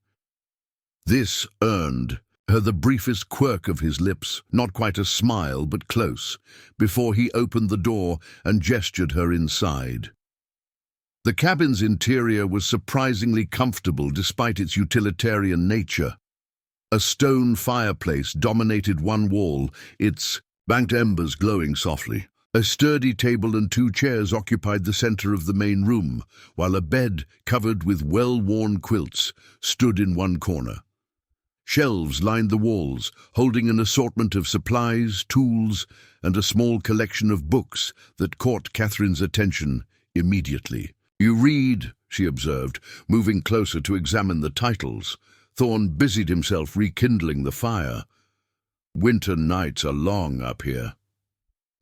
This earned her the briefest quirk of his lips, not quite a smile but close, before he opened the door and gestured her inside. The cabin's interior was surprisingly comfortable despite its utilitarian nature. A stone fireplace dominated one wall, its banked embers glowing softly. A sturdy table and 2 chairs occupied the center of the main room, while a bed covered with well-worn quilts stood in one corner. Shelves lined the walls, holding an assortment of supplies, tools, and a small collection of books that caught Catherine's attention immediately. "You read," she observed, moving closer to examine the titles. Thorne busied himself rekindling the fire. "Winter nights are long up here."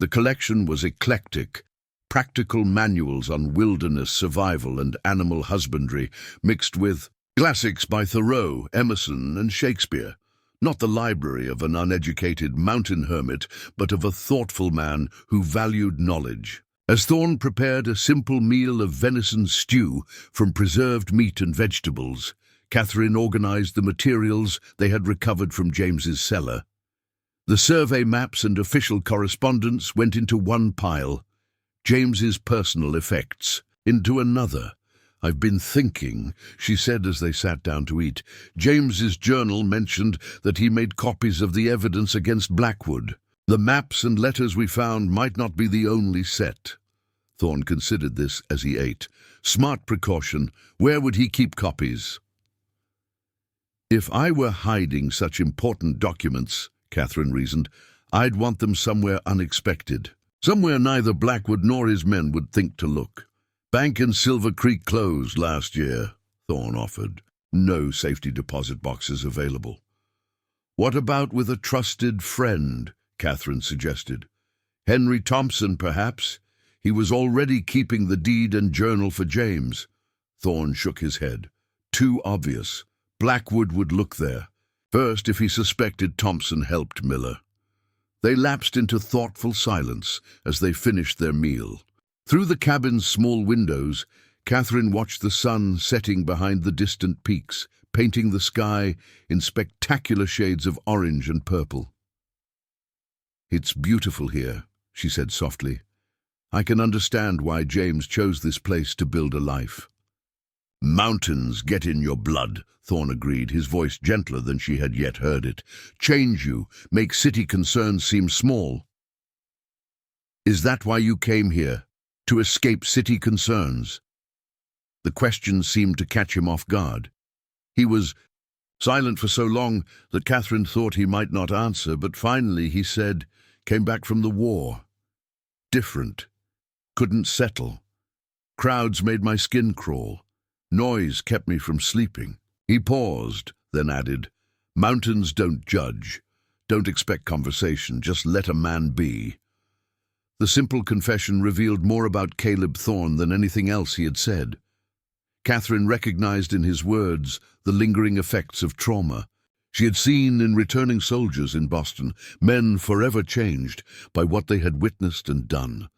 The collection was eclectic. Practical manuals on wilderness survival and animal husbandry, mixed with classics by Thoreau, Emerson, and Shakespeare. Not the library of an uneducated mountain hermit, but of a thoughtful man who valued knowledge. As Thorne prepared a simple meal of venison stew from preserved meat and vegetables, Catherine organized the materials they had recovered from James's cellar. The survey maps and official correspondence went into one pile, James's personal effects into another. "I've been thinking," she said as they sat down to eat. "James's journal mentioned that he made copies of the evidence against Blackwood. The maps and letters we found might not be the only set." Thorne considered this as he ate. Smart precaution. Where would he keep copies? "If I were hiding such important documents," Catherine reasoned, "I'd want them somewhere unexpected. Somewhere neither Blackwood nor his men would think to look." "Bank in Silver Creek closed last year," Thorne offered. "No safety deposit boxes available." "What about with a trusted friend?" Catherine suggested. "Henry Thompson, perhaps? He was already keeping the deed and journal for James." Thorne shook his head. "Too obvious. Blackwood would look there. First, if he suspected Thompson helped Miller." They lapsed into thoughtful silence as they finished their meal. Through the cabin's small windows, Catherine watched the sun setting behind the distant peaks, painting the sky in spectacular shades of orange and purple. "It's beautiful here," she said softly. "I can understand why James chose this place to build a life." "Mountains get in your blood," Thorne agreed, his voice gentler than she had yet heard it. "Change you, make city concerns seem small." "Is that why you came here? To escape city concerns?" The question seemed to catch him off guard. He was silent for so long that Catherine thought he might not answer, but finally he said, "Came back from the war. Different. Couldn't settle. Crowds made my skin crawl. Noise kept me from sleeping." He paused, then added, "Mountains don't judge. Don't expect conversation, just let a man be." The simple confession revealed more about Caleb Thorne than anything else he had said. Catherine recognized in his words the lingering effects of trauma. She had seen in returning soldiers in Boston men forever changed by what they had witnessed and done.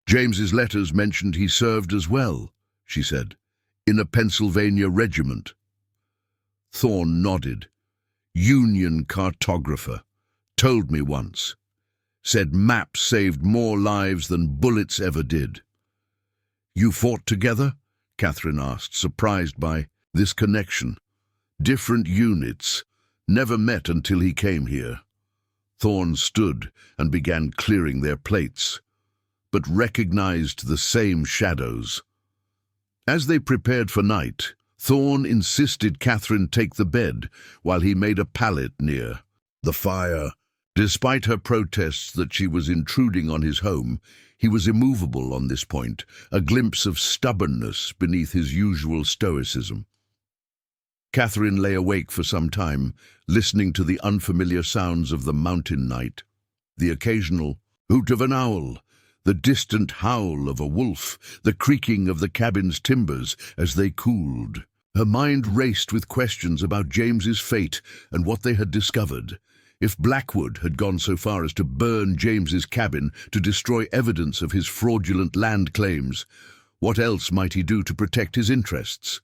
James's letters mentioned he served as well, she said, in a Pennsylvania regiment. Thorne nodded. Union cartographer. Told me once. Said maps saved more lives than bullets ever did. You fought together? Catherine asked, surprised by this connection. Different units. Never met until he came here. Thorne stood and began clearing their plates, but recognized the same shadows. As they prepared for night, Thorne insisted Catherine take the bed while he made a pallet near the fire. Despite her protests that she was intruding on his home, he was immovable on this point, a glimpse of stubbornness beneath his usual stoicism. Catherine lay awake for some time, listening to the unfamiliar sounds of the mountain night, the occasional hoot of an owl, the distant howl of a wolf, the creaking of the cabin's timbers as they cooled. Her mind raced with questions about James's fate and what they had discovered. If Blackwood had gone so far as to burn James's cabin to destroy evidence of his fraudulent land claims, what else might he do to protect his interests?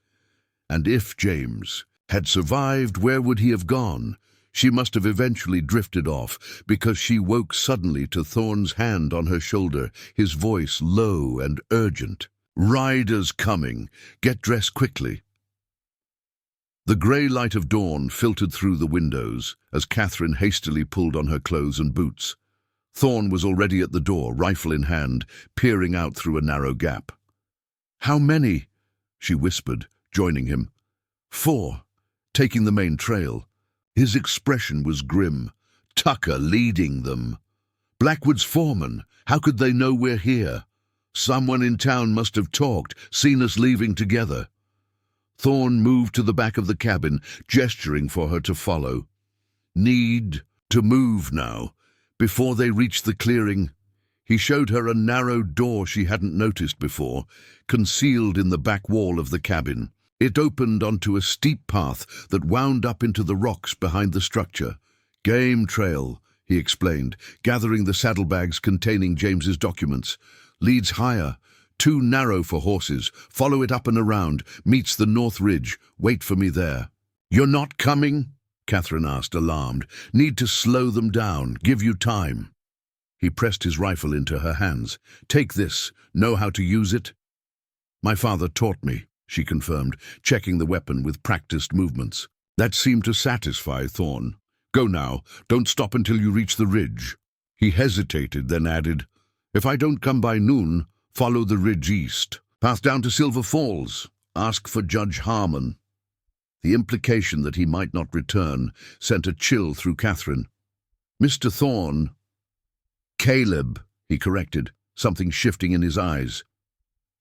And if James had survived, where would he have gone? She must have eventually drifted off, because she woke suddenly to Thorne's hand on her shoulder, his voice low and urgent. "Riders coming. Get dressed quickly." The grey light of dawn filtered through the windows as Catherine hastily pulled on her clothes and boots. Thorne was already at the door, rifle in hand, peering out through a narrow gap. "How many?" she whispered, joining him. "4, taking the main trail." His expression was grim. "Tucker leading them." "Blackwood's foreman. How could they know we're here?" "Someone in town must have talked, seen us leaving together." Thorne moved to the back of the cabin, gesturing for her to follow. "Need to move now, before they reach the clearing." He showed her a narrow door she hadn't noticed before, concealed in the back wall of the cabin. It opened onto a steep path that wound up into the rocks behind the structure. "Game trail," he explained, gathering the saddlebags containing James's documents. "Leads higher. Too narrow for horses. Follow it up and around. Meets the North Ridge. Wait for me there." "You're not coming?" Catherine asked, alarmed. "Need to slow them down. Give you time." He pressed his rifle into her hands. "Take this. Know how to use it?" "My father taught me," she confirmed, checking the weapon with practiced movements. That seemed to satisfy Thorne. "Go now. Don't stop until you reach the ridge." He hesitated, then added, "If I don't come by noon, follow the ridge east. Path down to Silver Falls. Ask for Judge Harmon." The implication that he might not return sent a chill through Catherine. "Mr. Thorne." "Caleb," he corrected, something shifting in his eyes.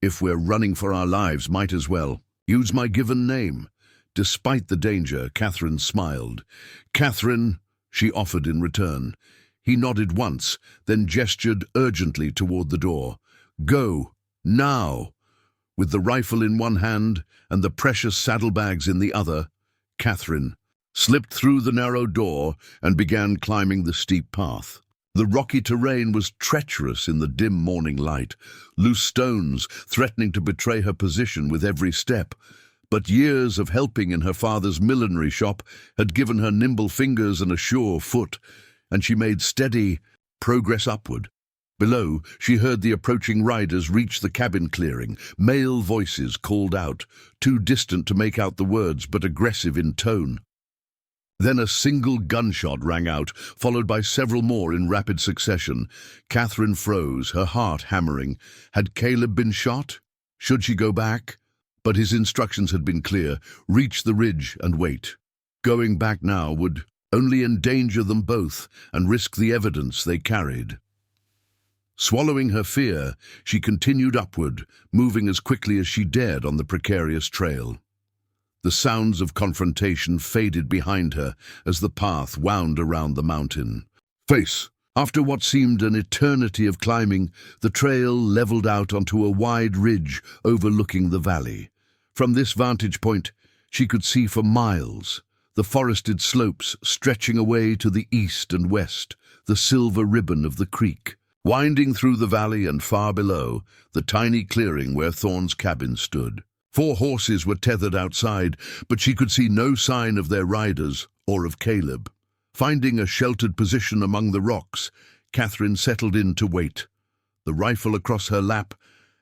"If we're running for our lives, might as well. Use my given name." Despite the danger, Catherine smiled. "Catherine," she offered in return. He nodded once, then gestured urgently toward the door. "Go, now." With the rifle in one hand and the precious saddlebags in the other, Catherine slipped through the narrow door and began climbing the steep path. The rocky terrain was treacherous in the dim morning light, loose stones threatening to betray her position with every step. But years of helping in her father's millinery shop had given her nimble fingers and a sure foot, and she made steady progress upward. Below, she heard the approaching riders reach the cabin clearing. Male voices called out, too distant to make out the words, but aggressive in tone. Then a single gunshot rang out, followed by several more in rapid succession. Catherine froze, her heart hammering. Had Caleb been shot? Should she go back? But his instructions had been clear: reach the ridge and wait. Going back now would only endanger them both and risk the evidence they carried. Swallowing her fear, she continued upward, moving as quickly as she dared on the precarious trail. The sounds of confrontation faded behind her as the path wound around the mountain. After what seemed an eternity of climbing, the trail leveled out onto a wide ridge overlooking the valley. From this vantage point, she could see for miles. the forested slopes stretching away to the east and west, the silver ribbon of the creek. Winding through the valley and far below, the tiny clearing where Thorne's cabin stood. 4 horses were tethered outside, but she could see no sign of their riders or of Caleb. Finding a sheltered position among the rocks, Catherine settled in to wait, the rifle across her lap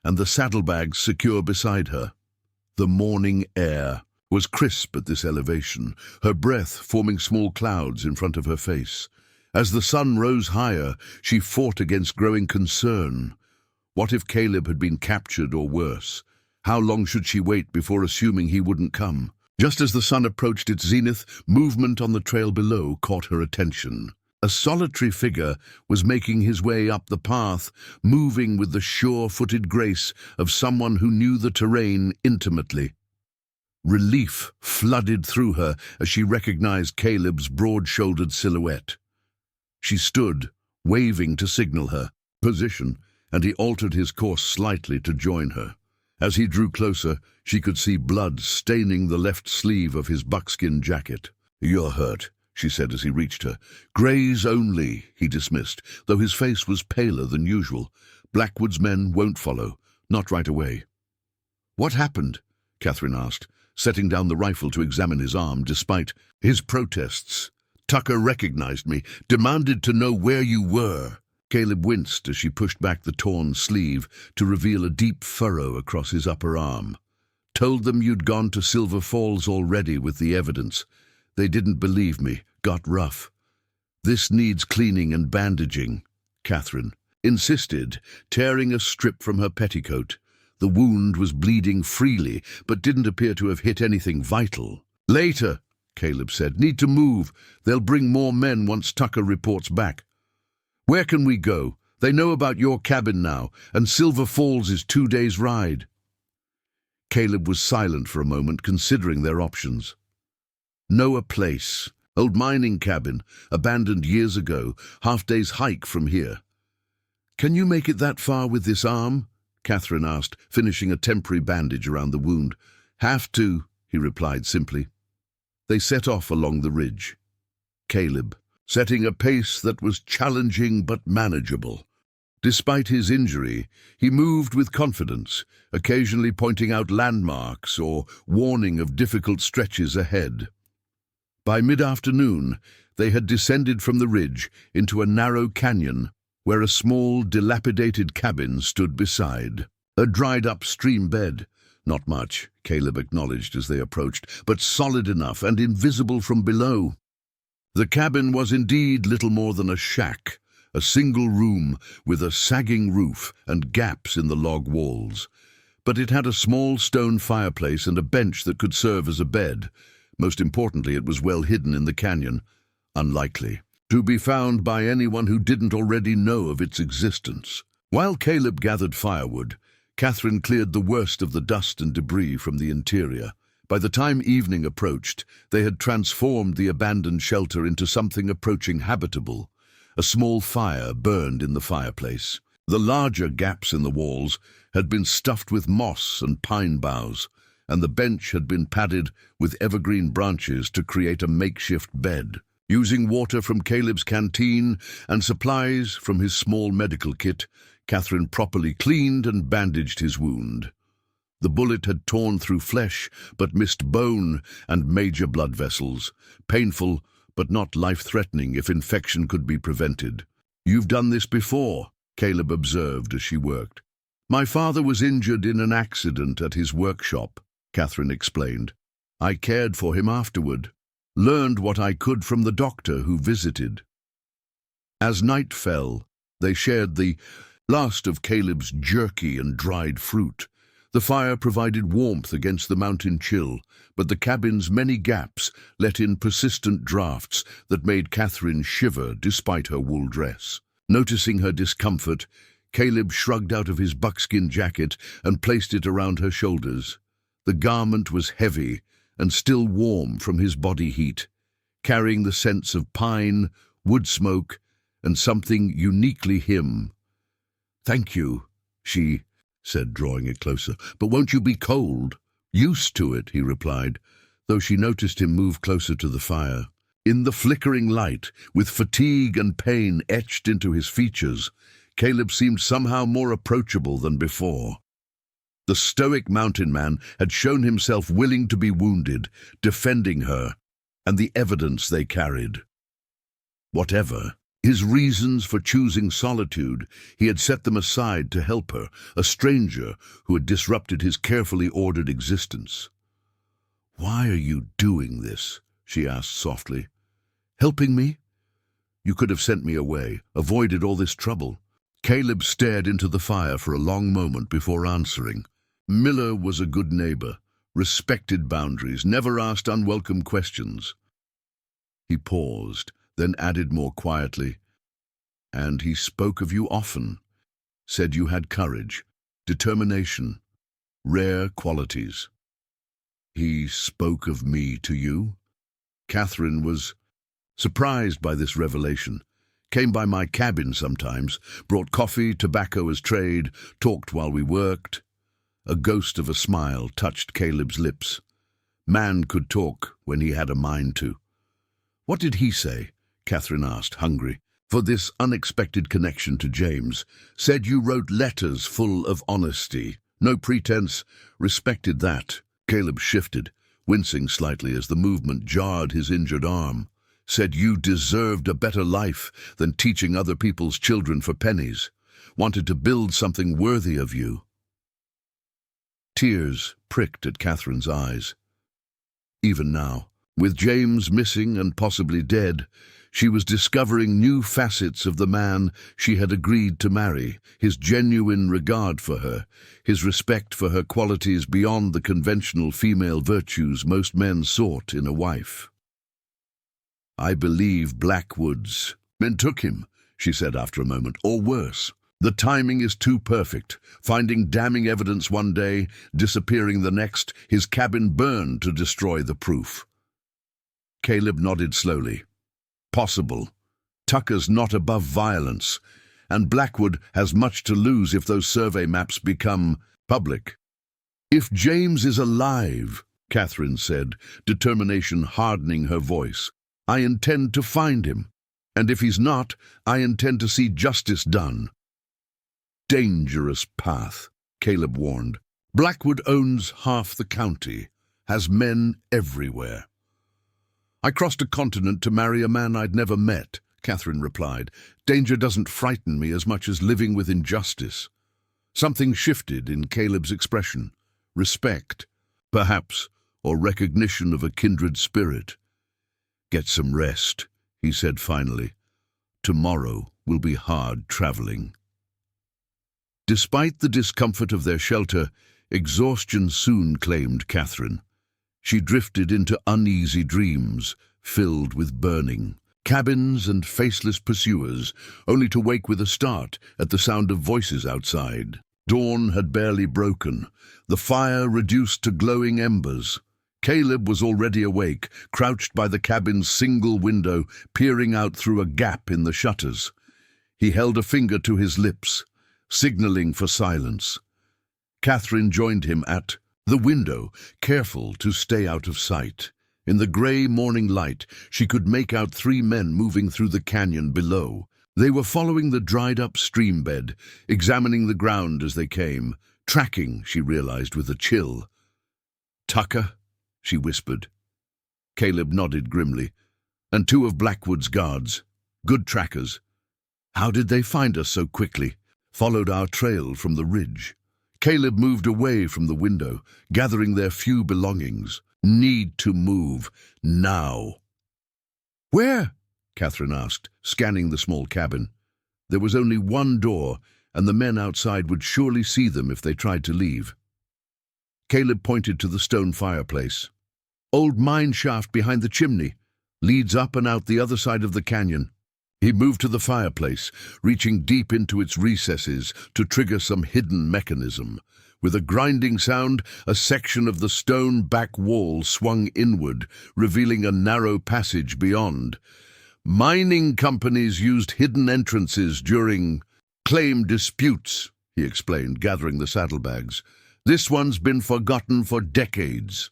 and the saddlebags secure beside her. The morning air was crisp at this elevation, her breath forming small clouds in front of her face. As the sun rose higher, she fought against growing concern. What if Caleb had been captured or worse? How long should she wait before assuming he wouldn't come? Just as the sun approached its zenith, movement on the trail below caught her attention. A solitary figure was making his way up the path, moving with the sure-footed grace of someone who knew the terrain intimately. Relief flooded through her as she recognized Caleb's broad-shouldered silhouette. She stood, waving to signal her position, and he altered his course slightly to join her. As he drew closer, she could see blood staining the left sleeve of his buckskin jacket. "You're hurt," she said as he reached her. "Graze only," he dismissed, though his face was paler than usual. "Blackwood's men won't follow, not right away." "What happened?" Catherine asked, setting down the rifle to examine his arm despite his protests. "Tucker recognized me, demanded to know where you were." Caleb winced as she pushed back the torn sleeve to reveal a deep furrow across his upper arm. "Told them you'd gone to Silver Falls already with the evidence. They didn't believe me, got rough. This needs cleaning and bandaging," Catherine insisted, tearing a strip from her petticoat. The wound was bleeding freely, but didn't appear to have hit anything vital. "Later," Caleb said. "Need to move. They'll bring more men once Tucker reports back." "Where can we go? They know about your cabin now, and Silver Falls is 2 days' ride." Caleb was silent for a moment, considering their options. "Know a place. Old mining cabin, abandoned years ago, half-day's hike from here." "Can you make it that far with this arm?" Catherine asked, finishing a temporary bandage around the wound. "Have to," he replied simply. They set off along the ridge. Caleb, setting a pace that was challenging but manageable. Despite his injury, he moved with confidence, occasionally pointing out landmarks or warning of difficult stretches ahead. By mid-afternoon, they had descended from the ridge into a narrow canyon where a small, dilapidated cabin stood beside. A dried-up stream bed. Not much, Caleb acknowledged as they approached, but solid enough and invisible from below. The cabin was indeed little more than a shack, a single room with a sagging roof and gaps in the log walls. But it had a small stone fireplace and a bench that could serve as a bed. Most importantly, it was well hidden in the canyon. Unlikely to be found by anyone who didn't already know of its existence. While Caleb gathered firewood, Catherine cleared the worst of the dust and debris from the interior. By the time evening approached, they had transformed the abandoned shelter into something approaching habitable. A small fire burned in the fireplace. The larger gaps in the walls had been stuffed with moss and pine boughs, and the bench had been padded with evergreen branches to create a makeshift bed. Using water from Caleb's canteen and supplies from his small medical kit, Catherine properly cleaned and bandaged his wound. The bullet had torn through flesh, but missed bone and major blood vessels. Painful, but not life-threatening if infection could be prevented. "You've done this before," Caleb observed as she worked. "My father was injured in an accident at his workshop," Catherine explained. "I cared for him afterward. Learned what I could from the doctor who visited." As night fell, they shared the last of Caleb's jerky and dried fruit. The fire provided warmth against the mountain chill, but the cabin's many gaps let in persistent drafts that made Catherine shiver despite her wool dress. Noticing her discomfort, Caleb shrugged out of his buckskin jacket and placed it around her shoulders. The garment was heavy and still warm from his body heat, carrying the sense of pine, wood smoke, and something uniquely him. "Thank you," she said, drawing it closer. "But won't you be cold?" "Used to it," he replied. though she noticed him move closer to the fire. In the flickering light, with fatigue and pain etched into his features, Caleb seemed somehow more approachable than before. The stoic mountain man had shown himself willing to be wounded, defending her, and the evidence they carried. Whatever his reasons for choosing solitude, he had set them aside to help her, a stranger who had disrupted his carefully ordered existence. "Why are you doing this?" she asked softly. "Helping me? You could have sent me away, avoided all this trouble." Caleb stared into the fire for a long moment before answering. Miller was a good neighbor, respected boundaries, never asked unwelcome questions. He paused, then added more quietly, "And he spoke of you often, said you had courage, determination, rare qualities." "He spoke of me to you?" Catherine was surprised by this revelation. "Came by my cabin sometimes, brought coffee, tobacco as trade, talked while we worked." A ghost of a smile touched Caleb's lips. Man could talk when he had a mind to. "What did he say?" Catherine asked, hungry for this unexpected connection to James. "Said you wrote letters full of honesty. No pretense. Respected that." Caleb shifted, wincing slightly as the movement jarred his injured arm. "Said you deserved a better life than teaching other people's children for pennies. Wanted to build something worthy of you." Tears pricked at Catherine's eyes. Even now, with James missing and possibly dead, she was discovering new facets of the man she had agreed to marry, his genuine regard for her, his respect for her qualities beyond the conventional female virtues most men sought in a wife. "I believe Blackwood's men took him," she said after a moment, "or worse. The timing is too perfect. Finding damning evidence one day, disappearing the next, his cabin burned to destroy the proof." Caleb nodded slowly. "Possible. Tucker's not above violence, and Blackwood has much to lose if those survey maps become public." "If James is alive," Catherine said, determination hardening her voice, "I intend to find him. And if he's not, I intend to see justice done." "Dangerous path," Caleb warned. "Blackwood owns half the county, has men everywhere." "I crossed a continent to marry a man I'd never met," Catherine replied. "Danger doesn't frighten me as much as living with injustice." Something shifted in Caleb's expression. Respect, perhaps, or recognition of a kindred spirit. "Get some rest," he said finally. "Tomorrow will be hard traveling." Despite the discomfort of their shelter, exhaustion soon claimed Catherine. She drifted into uneasy dreams, filled with burning cabins and faceless pursuers, only to wake with a start at the sound of voices outside. Dawn had barely broken, the fire reduced to glowing embers. Caleb was already awake, crouched by the cabin's single window, peering out through a gap in the shutters. He held a finger to his lips, signaling for silence. Catherine joined him at the window, careful to stay out of sight. In the grey morning light, she could make out 3 men moving through the canyon below. They were following the dried-up stream bed, examining the ground as they came, tracking, she realized with a chill. "Tucker?" she whispered. Caleb nodded grimly. "And 2 of Blackwood's guards. Good trackers. How did they find us so quickly? Followed our trail from the ridge." Caleb moved away from the window, gathering their few belongings. "Need to move. Now." "Where?" Catherine asked, scanning the small cabin. There was only one door, and the men outside would surely see them if they tried to leave. Caleb pointed to the stone fireplace. "Old mine shaft behind the chimney. Leads up and out the other side of the canyon." He moved to the fireplace, reaching deep into its recesses to trigger some hidden mechanism. With a grinding sound, a section of the stone back wall swung inward, revealing a narrow passage beyond. "Mining companies used hidden entrances during claim disputes," he explained, gathering the saddlebags. "This one's been forgotten for decades."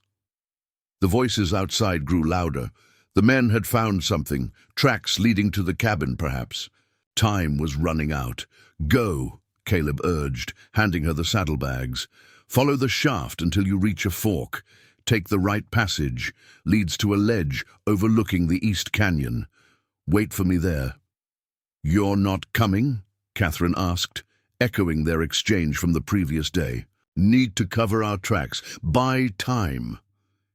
The voices outside grew louder. The men had found something, tracks leading to the cabin, perhaps. Time was running out. "Go," Caleb urged, handing her the saddlebags. "Follow the shaft until you reach a fork. Take the right passage. Leads to a ledge overlooking the East Canyon. Wait for me there." "You're not coming?" Catherine asked, echoing their exchange from the previous day. "Need to cover our tracks. Buy time."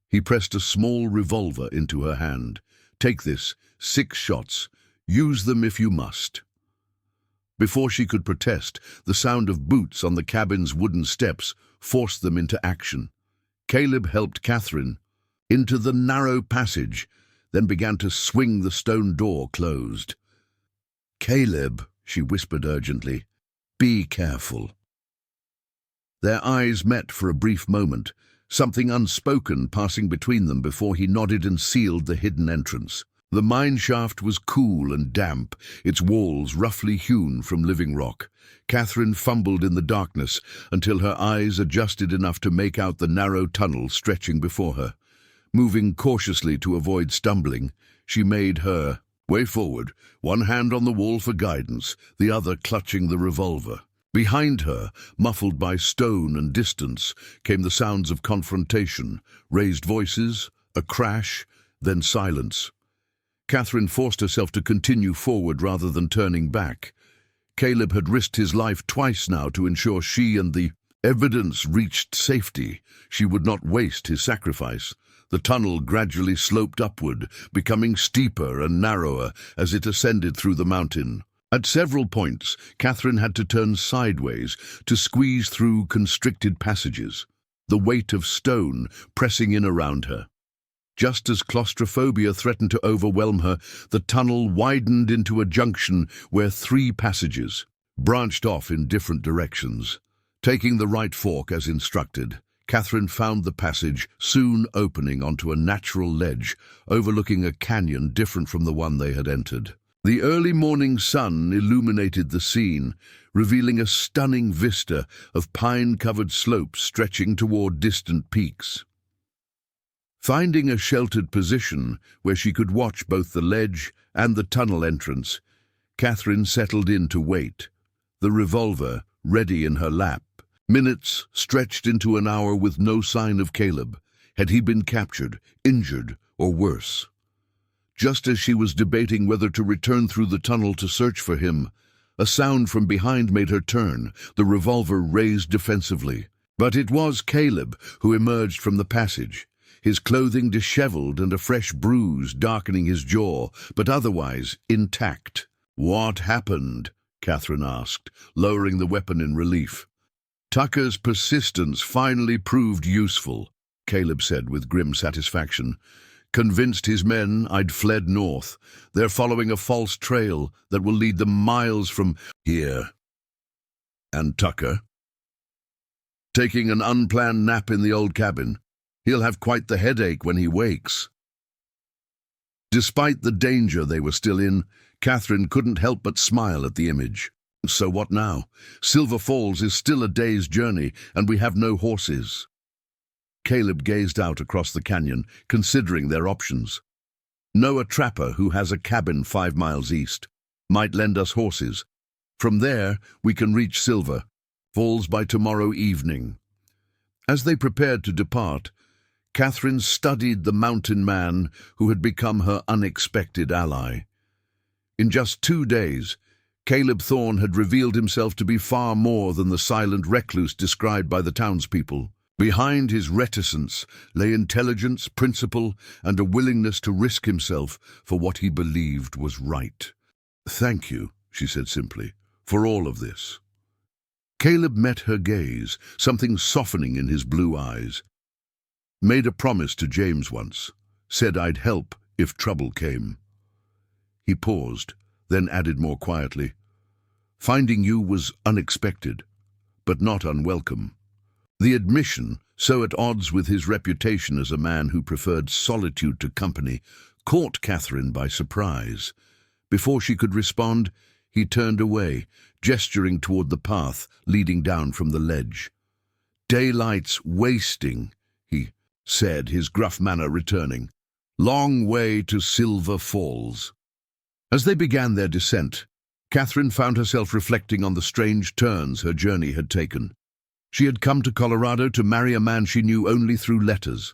He pressed a small revolver into her hand. "Take this, 6 shots. Use them if you must." Before she could protest, the sound of boots on the cabin's wooden steps forced them into action. Caleb helped Catherine into the narrow passage, then began to swing the stone door closed. "Caleb," she whispered urgently, "be careful." Their eyes met for a brief moment, something unspoken passing between them before he nodded and sealed the hidden entrance. The mine shaft was cool and damp, its walls roughly hewn from living rock. Catherine fumbled in the darkness until her eyes adjusted enough to make out the narrow tunnel stretching before her. Moving cautiously to avoid stumbling, she made her way forward, one hand on the wall for guidance, the other clutching the revolver. Behind her, muffled by stone and distance, came the sounds of confrontation, raised voices, a crash, then silence. Catherine forced herself to continue forward rather than turning back. Caleb had risked his life twice now to ensure she and the evidence reached safety. She would not waste his sacrifice. The tunnel gradually sloped upward, becoming steeper and narrower as it ascended through the mountain. At several points, Catherine had to turn sideways to squeeze through constricted passages, the weight of stone pressing in around her. Just as claustrophobia threatened to overwhelm her, the tunnel widened into a junction where 3 passages branched off in different directions. Taking the right fork as instructed, Catherine found the passage, soon opening onto a natural ledge overlooking a canyon different from the one they had entered. The early morning sun illuminated the scene, revealing a stunning vista of pine-covered slopes stretching toward distant peaks. Finding a sheltered position where she could watch both the ledge and the tunnel entrance, Catherine settled in to wait, the revolver ready in her lap. Minutes stretched into an hour with no sign of Caleb. Had he been captured, injured, or worse? Just as she was debating whether to return through the tunnel to search for him, a sound from behind made her turn, the revolver raised defensively. But it was Caleb who emerged from the passage, his clothing disheveled and a fresh bruise darkening his jaw, but otherwise intact. "What happened?" Catherine asked, lowering the weapon in relief. "Tucker's persistence finally proved useful," Caleb said with grim satisfaction. "Convinced his men I'd fled north. They're following a false trail that will lead them miles from here." "And Tucker?" "Taking an unplanned nap in the old cabin. He'll have quite the headache when he wakes." Despite the danger they were still in, Catherine couldn't help but smile at the image. So what now? Silver Falls is still a day's journey, and we have no horses. Caleb gazed out across the canyon, considering their options. "Know a trapper who has a cabin 5 miles east. Might lend us horses. From there, we can reach Silver Falls by tomorrow evening." As they prepared to depart, Catherine studied the mountain man who had become her unexpected ally. In just 2 days, Caleb Thorne had revealed himself to be far more than the silent recluse described by the townspeople. Behind his reticence lay intelligence, principle, and a willingness to risk himself for what he believed was right. "Thank you," she said simply, "for all of this." Caleb met her gaze, something softening in his blue eyes. "Made a promise to James once. Said I'd help if trouble came." He paused, then added more quietly, "Finding you was unexpected, but not unwelcome." The admission, so at odds with his reputation as a man who preferred solitude to company, caught Catherine by surprise. Before she could respond, he turned away, gesturing toward the path leading down from the ledge. "Daylight's wasting," he said, his gruff manner returning. "Long way to Silver Falls." As they began their descent, Catherine found herself reflecting on the strange turns her journey had taken. She had come to Colorado to marry a man she knew only through letters,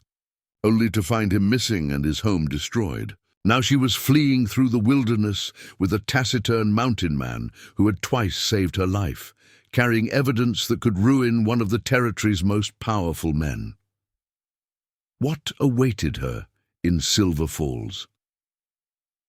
only to find him missing and his home destroyed. Now she was fleeing through the wilderness with a taciturn mountain man who had twice saved her life, carrying evidence that could ruin one of the territory's most powerful men. What awaited her in Silver Falls?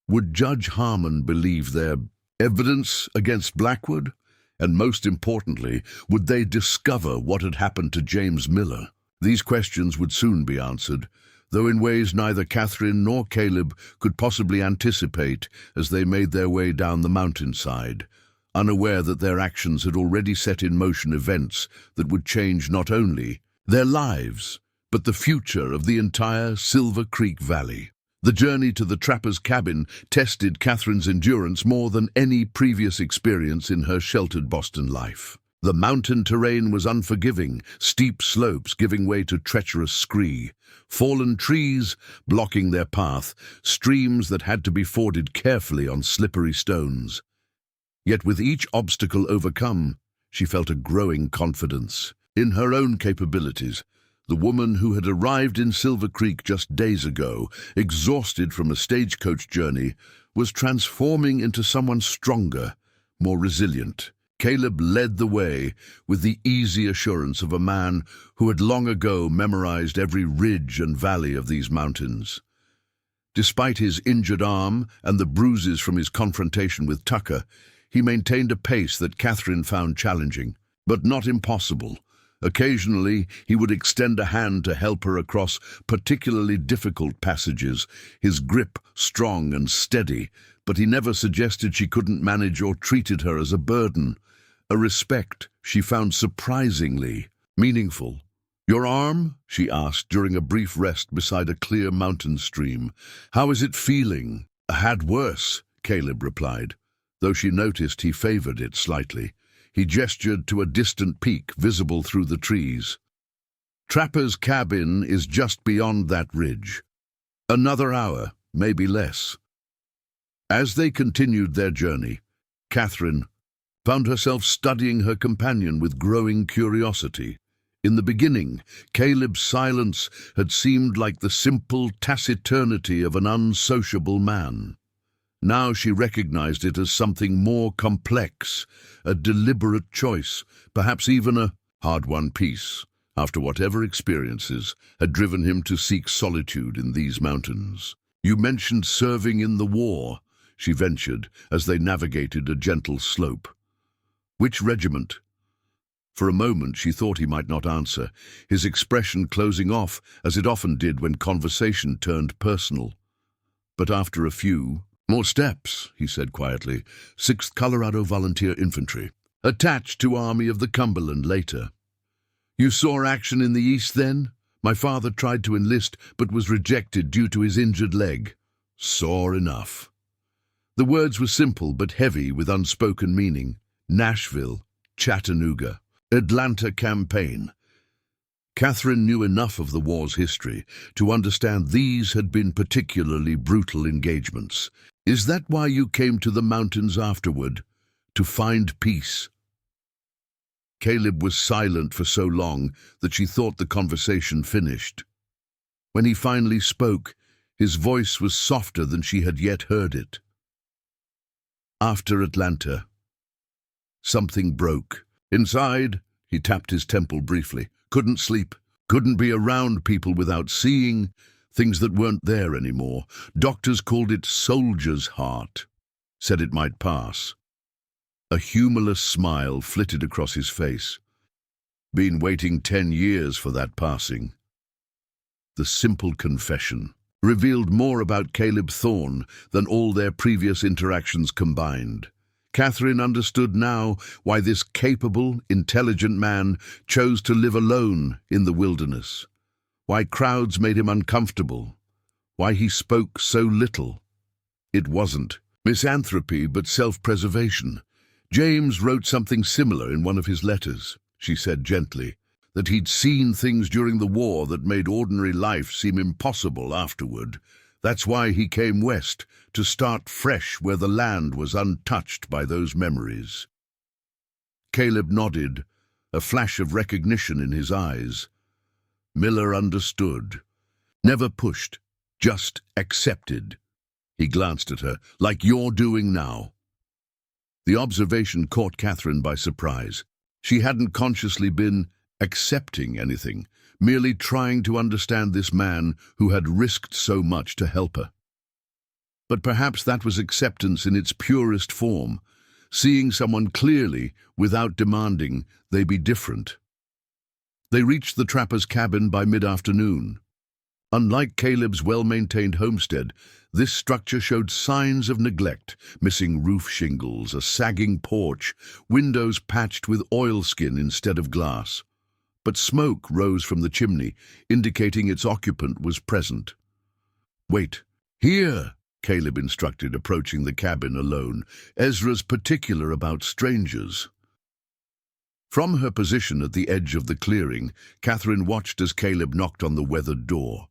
Would Judge Harmon believe their evidence against Blackwood? And most importantly, would they discover what had happened to James Miller? These questions would soon be answered, though in ways neither Catherine nor Caleb could possibly anticipate as they made their way down the mountainside, unaware that their actions had already set in motion events that would change not only their lives, but the future of the entire Silver Creek Valley. The journey to the trapper's cabin tested Catherine's endurance more than any previous experience in her sheltered Boston life. The mountain terrain was unforgiving, steep slopes giving way to treacherous scree, fallen trees blocking their path, streams that had to be forded carefully on slippery stones. Yet with each obstacle overcome, she felt a growing confidence in her own capabilities. The woman who had arrived in Silver Creek just days ago, exhausted from a stagecoach journey, was transforming into someone stronger, more resilient. Caleb led the way with the easy assurance of a man who had long ago memorized every ridge and valley of these mountains. Despite his injured arm and the bruises from his confrontation with Tucker, he maintained a pace that Catherine found challenging, but not impossible. Occasionally, he would extend a hand to help her across particularly difficult passages, his grip strong and steady, but he never suggested she couldn't manage or treated her as a burden, a respect she found surprisingly meaningful. "Your arm?" she asked during a brief rest beside a clear mountain stream. "How is it feeling?" "Had worse," Caleb replied, though she noticed he favored it slightly. He gestured to a distant peak visible through the trees. "Trapper's cabin is just beyond that ridge. Another hour, maybe less." As they continued their journey, Catherine found herself studying her companion with growing curiosity. In the beginning, Caleb's silence had seemed like the simple taciturnity of an unsociable man. Now she recognized it as something more complex, a deliberate choice, perhaps even a hard-won peace, after whatever experiences had driven him to seek solitude in these mountains. "You mentioned serving in the war," she ventured as they navigated a gentle slope. "Which regiment?" For a moment she thought he might not answer, his expression closing off as it often did when conversation turned personal. But after a few more steps, he said quietly, 6th Colorado Volunteer Infantry, attached to Army of the Cumberland later. "You saw action in the East then?" "My father tried to enlist but was rejected due to his injured leg." "Saw enough." The words were simple but heavy with unspoken meaning. Nashville, Chattanooga, Atlanta campaign. Catherine knew enough of the war's history to understand these had been particularly brutal engagements. "Is that why you came to the mountains afterward? To find peace?" Caleb was silent for so long that she thought the conversation finished. When he finally spoke, his voice was softer than she had yet heard it. "After Atlanta, something broke. Inside," he tapped his temple briefly. "Couldn't sleep, couldn't be around people without seeing things that weren't there anymore. Doctors called it soldier's heart, said it might pass." A humorless smile flitted across his face. "Been waiting 10 years for that passing." The simple confession revealed more about Caleb Thorne than all their previous interactions combined. Catherine understood now why this capable, intelligent man chose to live alone in the wilderness, why crowds made him uncomfortable, why he spoke so little. It wasn't misanthropy, but self-preservation. "James wrote something similar in one of his letters," she said gently. that he'd seen things during the war that made ordinary life seem impossible afterward. That's why he came west, to start fresh where the land was untouched by those memories. Caleb nodded, a flash of recognition in his eyes. Miller understood. Never pushed, just accepted. He glanced at her, like you're doing now. The observation caught Catherine by surprise. She hadn't consciously been accepting anything, merely trying to understand this man who had risked so much to help her. But perhaps that was acceptance in its purest form, seeing someone clearly without demanding they be different. They reached the trapper's cabin by mid-afternoon. Unlike Caleb's well-maintained homestead, this structure showed signs of neglect, missing roof shingles, a sagging porch, windows patched with oilskin instead of glass. But smoke rose from the chimney, indicating its occupant was present. "Wait, here," Caleb instructed, approaching the cabin alone. "Ezra's particular about strangers." From her position at the edge of the clearing, Catherine watched as Caleb knocked on the weathered door.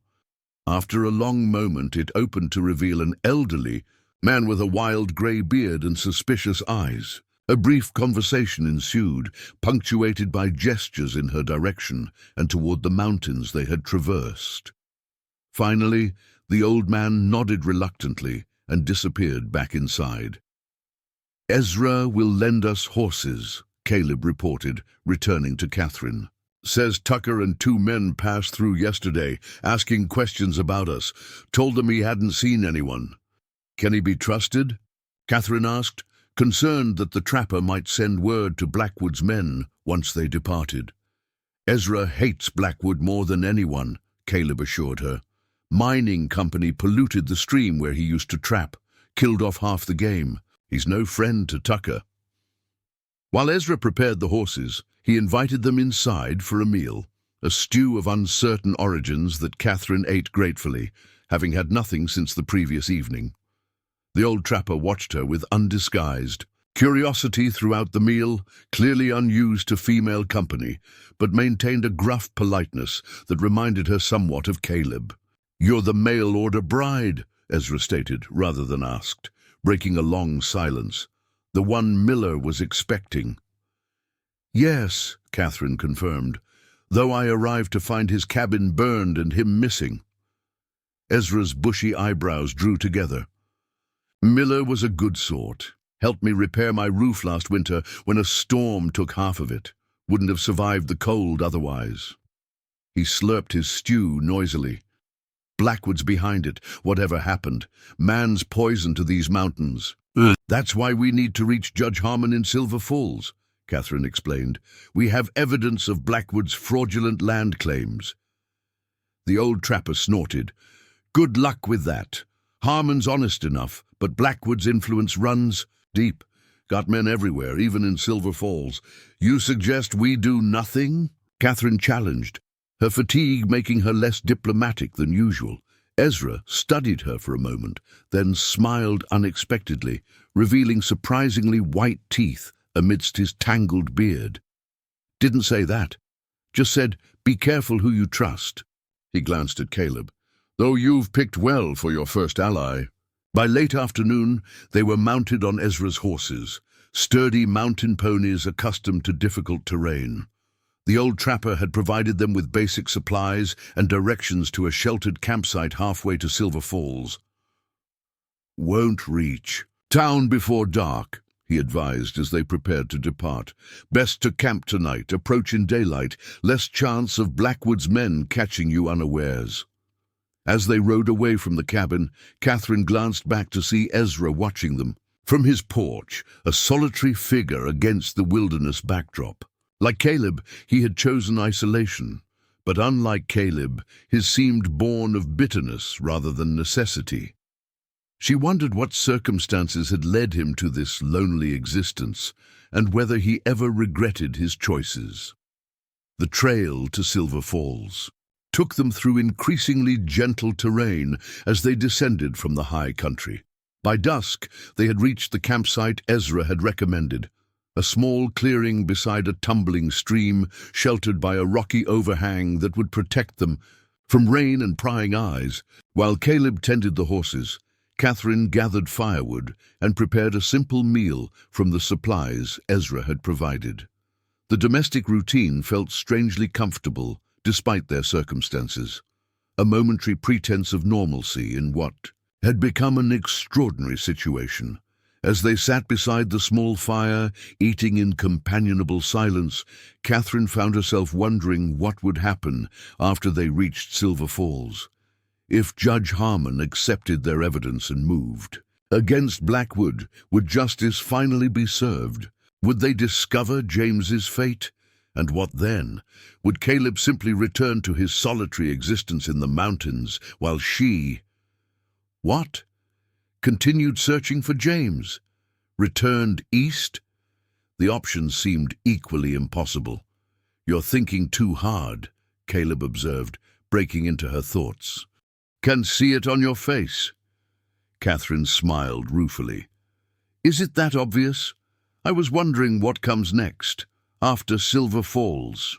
After a long moment, it opened to reveal an elderly man with a wild grey beard and suspicious eyes. A brief conversation ensued, punctuated by gestures in her direction and toward the mountains they had traversed. Finally, the old man nodded reluctantly and disappeared back inside. "Ezra will lend us horses," Caleb reported, returning to Catherine. "Says Tucker and 2 men passed through yesterday, asking questions about us. Told them he hadn't seen anyone." "Can he be trusted?" Catherine asked, concerned that the trapper might send word to Blackwood's men once they departed. "Ezra hates Blackwood more than anyone," Caleb assured her. "Mining company polluted the stream where he used to trap, killed off half the game. He's no friend to Tucker." While Ezra prepared the horses, he invited them inside for a meal, a stew of uncertain origins that Catherine ate gratefully, having had nothing since the previous evening. The old trapper watched her with undisguised curiosity throughout the meal, clearly unused to female company, but maintained a gruff politeness that reminded her somewhat of Caleb. "You're the mail-order bride," Ezra stated, rather than asked, breaking a long silence, the one Miller was expecting. "Yes," Catherine confirmed, "though I arrived to find his cabin burned and him missing." Ezra's bushy eyebrows drew together. "Miller was a good sort. Helped me repair my roof last winter when a storm took half of it. Wouldn't have survived the cold otherwise." He slurped his stew noisily. "Blackwood's behind it, whatever happened. Man's poison to these mountains. That's why we need to reach Judge Harmon in Silver Falls," Catherine explained. "We have evidence of Blackwood's fraudulent land claims." The old trapper snorted. "Good luck with that. Harmon's honest enough, but Blackwood's influence runs deep. Got men everywhere, even in Silver Falls. You suggest we do nothing?" Catherine challenged, her fatigue making her less diplomatic than usual. Ezra studied her for a moment, then smiled unexpectedly, revealing surprisingly white teeth amidst his tangled beard. "Didn't say that. Just said, be careful who you trust." He glanced at Caleb. "Though you've picked well for your first ally." By late afternoon, they were mounted on Ezra's horses, sturdy mountain ponies accustomed to difficult terrain. The old trapper had provided them with basic supplies and directions to a sheltered campsite halfway to Silver Falls. "Won't reach. Town before dark," he advised as they prepared to depart. "Best to camp tonight, approach in daylight, less chance of Blackwood's men catching you unawares." As they rode away from the cabin, Catherine glanced back to see Ezra watching them. From his porch, a solitary figure against the wilderness backdrop. Like Caleb, he had chosen isolation, but unlike Caleb, his seemed born of bitterness rather than necessity. She wondered what circumstances had led him to this lonely existence, and whether he ever regretted his choices. The trail to Silver Falls took them through increasingly gentle terrain as they descended from the high country. By dusk, they had reached the campsite Ezra had recommended, a small clearing beside a tumbling stream, sheltered by a rocky overhang that would protect them from rain and prying eyes. While Caleb tended the horses, Catherine gathered firewood and prepared a simple meal from the supplies Ezra had provided. The domestic routine felt strangely comfortable, despite their circumstances, a momentary pretense of normalcy in what had become an extraordinary situation. As they sat beside the small fire, eating in companionable silence, Catherine found herself wondering what would happen after they reached Silver Falls. If Judge Harmon accepted their evidence and moved against Blackwood, would justice finally be served? Would they discover James's fate? And what then? Would Caleb simply return to his solitary existence in the mountains, while she— what? Continued searching for James? Returned east? The options seemed equally impossible. "You're thinking too hard," Caleb observed, breaking into her thoughts. "Can see it on your face." Catherine smiled ruefully. "Is it that obvious? I was wondering what comes next, after Silver Falls."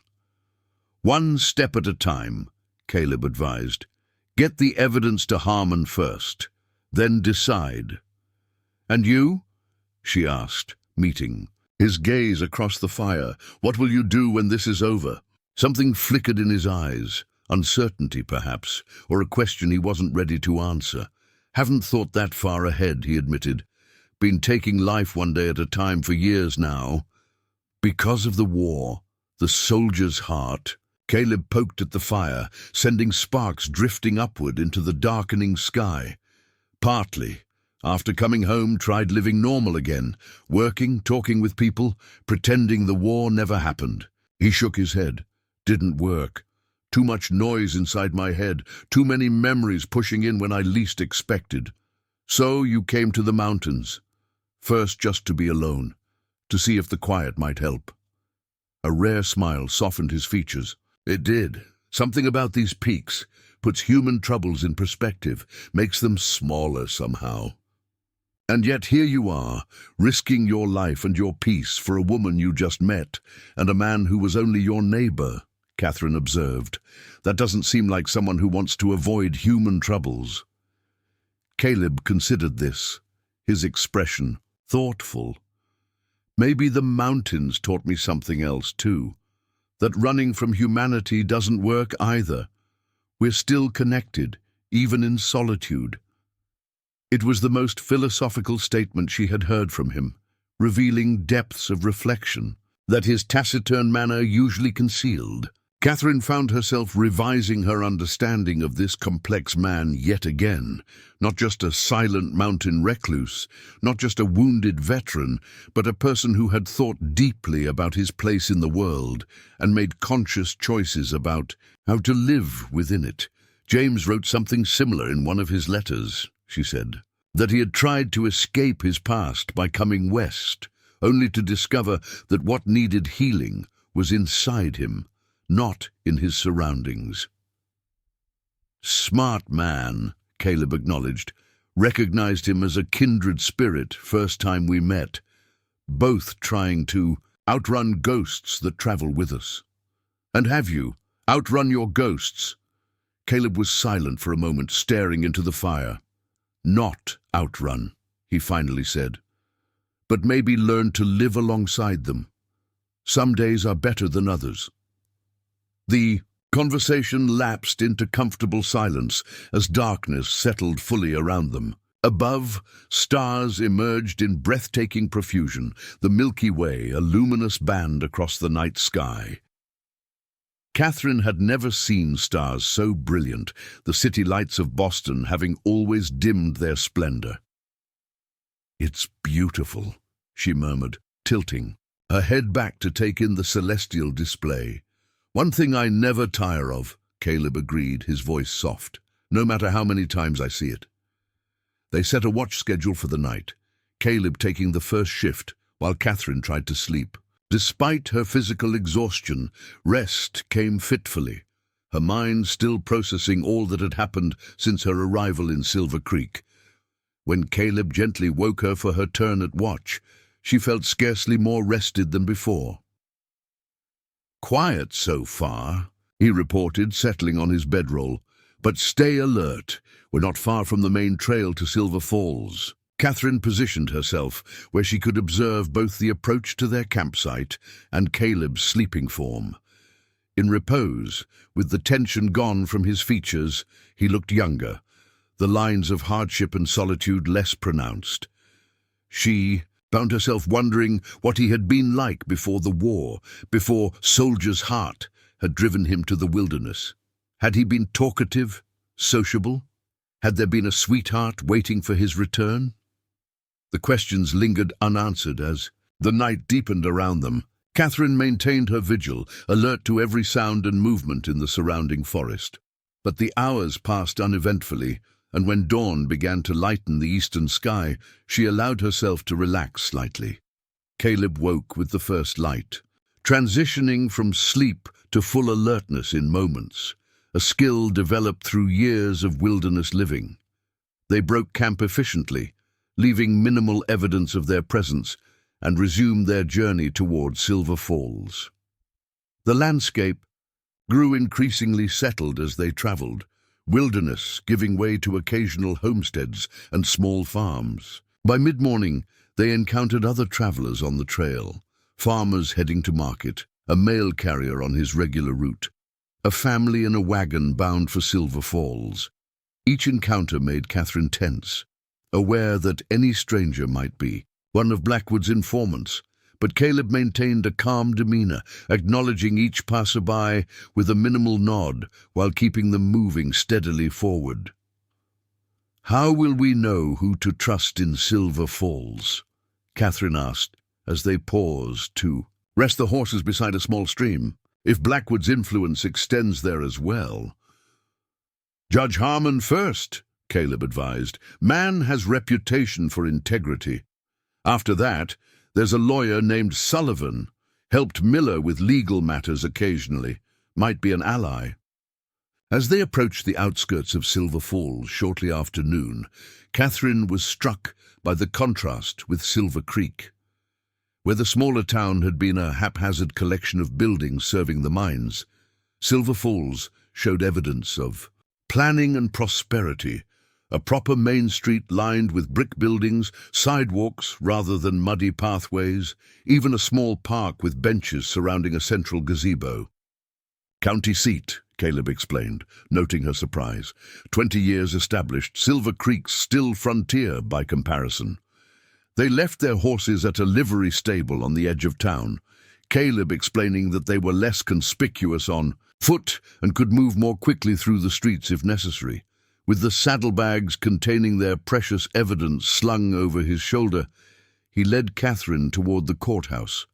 "One step at a time," Caleb advised. "Get the evidence to Harmon first, then decide." "And you?" she asked, meeting his gaze across the fire. "What will you do when this is over?" Something flickered in his eyes, uncertainty perhaps, or a question he wasn't ready to answer. "Haven't thought that far ahead," he admitted. "Been taking life one day at a time for years now." "Because of the war, the soldier's heart." Caleb poked at the fire, sending sparks drifting upward into the darkening sky. "Partly. After coming home, tried living normal again, working, talking with people, pretending the war never happened." He shook his head. "Didn't work. Too much noise inside my head, too many memories pushing in when I least expected. So you came to the mountains. First just to be alone, to see if the quiet might help." A rare smile softened his features. "It did. Something about these peaks puts human troubles in perspective, makes them smaller somehow. And yet here you are, risking your life and your peace for a woman you just met, and a man who was only your neighbor," Catherine observed. "That doesn't seem like someone who wants to avoid human troubles." Caleb considered this, his expression thoughtful. "Maybe the mountains taught me something else too. That running from humanity doesn't work either. We're still connected, even in solitude." It was the most philosophical statement she had heard from him, revealing depths of reflection that his taciturn manner usually concealed. Catherine found herself revising her understanding of this complex man yet again, not just a silent mountain recluse, not just a wounded veteran, but a person who had thought deeply about his place in the world and made conscious choices about how to live within it. "James wrote something similar in one of his letters," she said, "that he had tried to escape his past by coming west, only to discover that what needed healing was inside him, not in his surroundings." "Smart man," Caleb acknowledged. "Recognized him as a kindred spirit first time we met, both trying to outrun ghosts that travel with us." "And have you outrun your ghosts?" Caleb was silent for a moment, staring into the fire. "Not outrun," he finally said, "but maybe learn to live alongside them. Some days are better than others." The conversation lapsed into comfortable silence as darkness settled fully around them. Above, stars emerged in breathtaking profusion, the Milky Way a luminous band across the night sky. Catherine had never seen stars so brilliant, the city lights of Boston having always dimmed their splendor. "It's beautiful," she murmured, tilting her head back to take in the celestial display. "One thing I never tire of," Caleb agreed, his voice soft, "no matter how many times I see it." They set a watch schedule for the night, Caleb taking the first shift while Catherine tried to sleep. Despite her physical exhaustion, rest came fitfully, her mind still processing all that had happened since her arrival in Silver Creek. When Caleb gently woke her for her turn at watch, She felt scarcely more rested than before. "Quiet so far," he reported, settling on his bedroll. "But stay alert. We're not far from the main trail to Silver Falls." Catherine positioned herself where she could observe both the approach to their campsite and Caleb's sleeping form. In repose, with the tension gone from his features, he looked younger, the lines of hardship and solitude less pronounced. She found herself wondering what he had been like before the war, before Soldier's Heart had driven him to the wilderness. Had he been talkative, sociable? Had there been a sweetheart waiting for his return? The questions lingered unanswered as the night deepened around them. Catherine maintained her vigil, alert to every sound and movement in the surrounding forest. But the hours passed uneventfully, and when dawn began to lighten the eastern sky, she allowed herself to relax slightly. Caleb woke with the first light, transitioning from sleep to full alertness in moments, a skill developed through years of wilderness living. They broke camp efficiently, leaving minimal evidence of their presence, and resumed their journey toward Silver Falls. The landscape grew increasingly settled as they traveled, wilderness giving way to occasional homesteads and small farms. By mid-morning, they encountered other travelers on the trail, farmers heading to market, a mail carrier on his regular route, a family in a wagon bound for Silver Falls. Each encounter made Catherine tense, aware that any stranger might be one of Blackwood's informants, but Caleb maintained a calm demeanor, acknowledging each passerby with a minimal nod while keeping them moving steadily forward. "How will we know who to trust in Silver Falls?" Catherine asked as they paused to rest the horses beside a small stream. "If Blackwood's influence extends there as well." "Judge Harmon first," Caleb advised. "Man has reputation for integrity. After that, there's a lawyer named Sullivan, helped Miller with legal matters occasionally, might be an ally." As they approached the outskirts of Silver Falls shortly after noon, Catherine was struck by the contrast with Silver Creek. Where the smaller town had been a haphazard collection of buildings serving the mines, Silver Falls showed evidence of planning and prosperity, a proper main street lined with brick buildings, sidewalks rather than muddy pathways, even a small park with benches surrounding a central gazebo. "County seat," Caleb explained, noting her surprise. 20 years established, Silver Creek's still frontier by comparison. They left their horses at a livery stable on the edge of town, Caleb explaining that they were less conspicuous on foot and could move more quickly through the streets if necessary. With the saddlebags containing their precious evidence slung over his shoulder, he led Catherine toward the courthouse,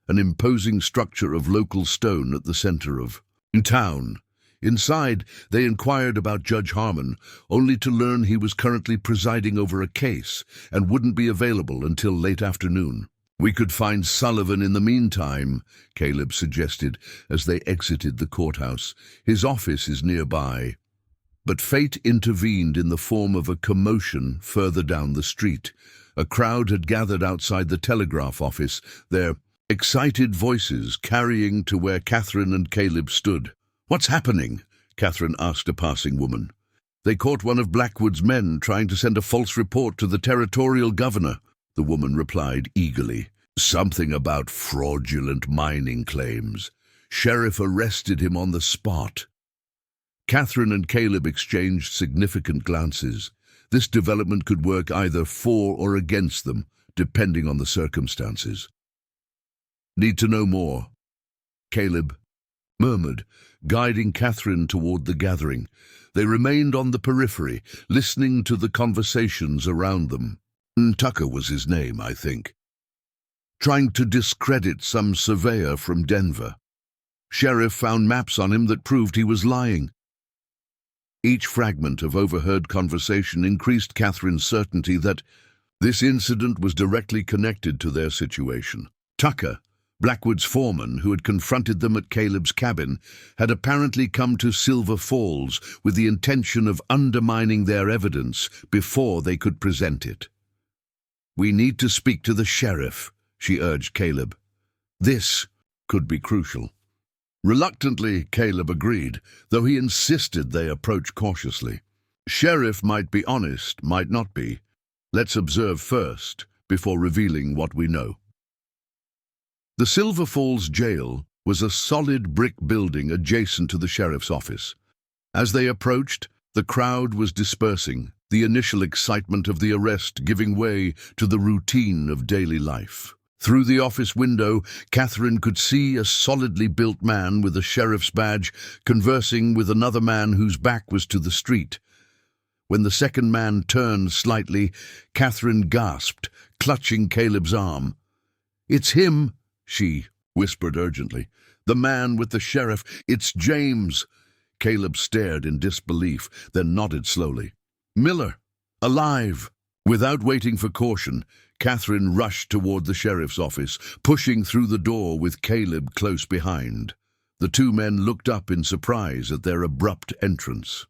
an imposing structure of local stone at the center of town. Inside, they inquired about Judge Harmon, only to learn he was currently presiding over a case and wouldn't be available until late afternoon. "We could find Sullivan in the meantime," Caleb suggested as they exited the courthouse. "His office is nearby." But fate intervened in the form of a commotion further down the street. A crowd had gathered outside the telegraph office, their excited voices carrying to where Catherine and Caleb stood. "What's happening?" Catherine asked a passing woman. "They caught one of Blackwood's men trying to send a false report to the territorial governor," the woman replied eagerly. "Something about fraudulent mining claims. Sheriff arrested him on the spot." Catherine and Caleb exchanged significant glances. This development could work either for or against them, depending on the circumstances. "Need to know more," Caleb murmured, guiding Catherine toward the gathering. They remained on the periphery, listening to the conversations around them. Tucker was his name, I think. Trying to discredit some surveyor from Denver. Sheriff found maps on him that proved he was lying. Each fragment of overheard conversation increased Catherine's certainty that this incident was directly connected to their situation. Tucker, Blackwood's foreman, who had confronted them at Caleb's cabin, had apparently come to Silver Falls with the intention of undermining their evidence before they could present it. "We need to speak to the sheriff," she urged Caleb. "This could be crucial." Reluctantly, Caleb agreed, though he insisted they approach cautiously. Sheriff might be honest, might not be. Let's observe first, before revealing what we know. The Silver Falls jail was a solid brick building adjacent to the sheriff's office. As they approached, the crowd was dispersing, the initial excitement of the arrest giving way to the routine of daily life. Through the office window, Catherine could see a solidly built man with a sheriff's badge conversing with another man whose back was to the street. When the second man turned slightly, Catherine gasped, clutching Caleb's arm. "It's him," she whispered urgently. "The man with the sheriff. It's James." Caleb stared in disbelief, then nodded slowly. "Miller, alive." Without waiting for caution, Catherine rushed toward the sheriff's office, pushing through the door with Caleb close behind. The two men looked up in surprise at their abrupt entrance.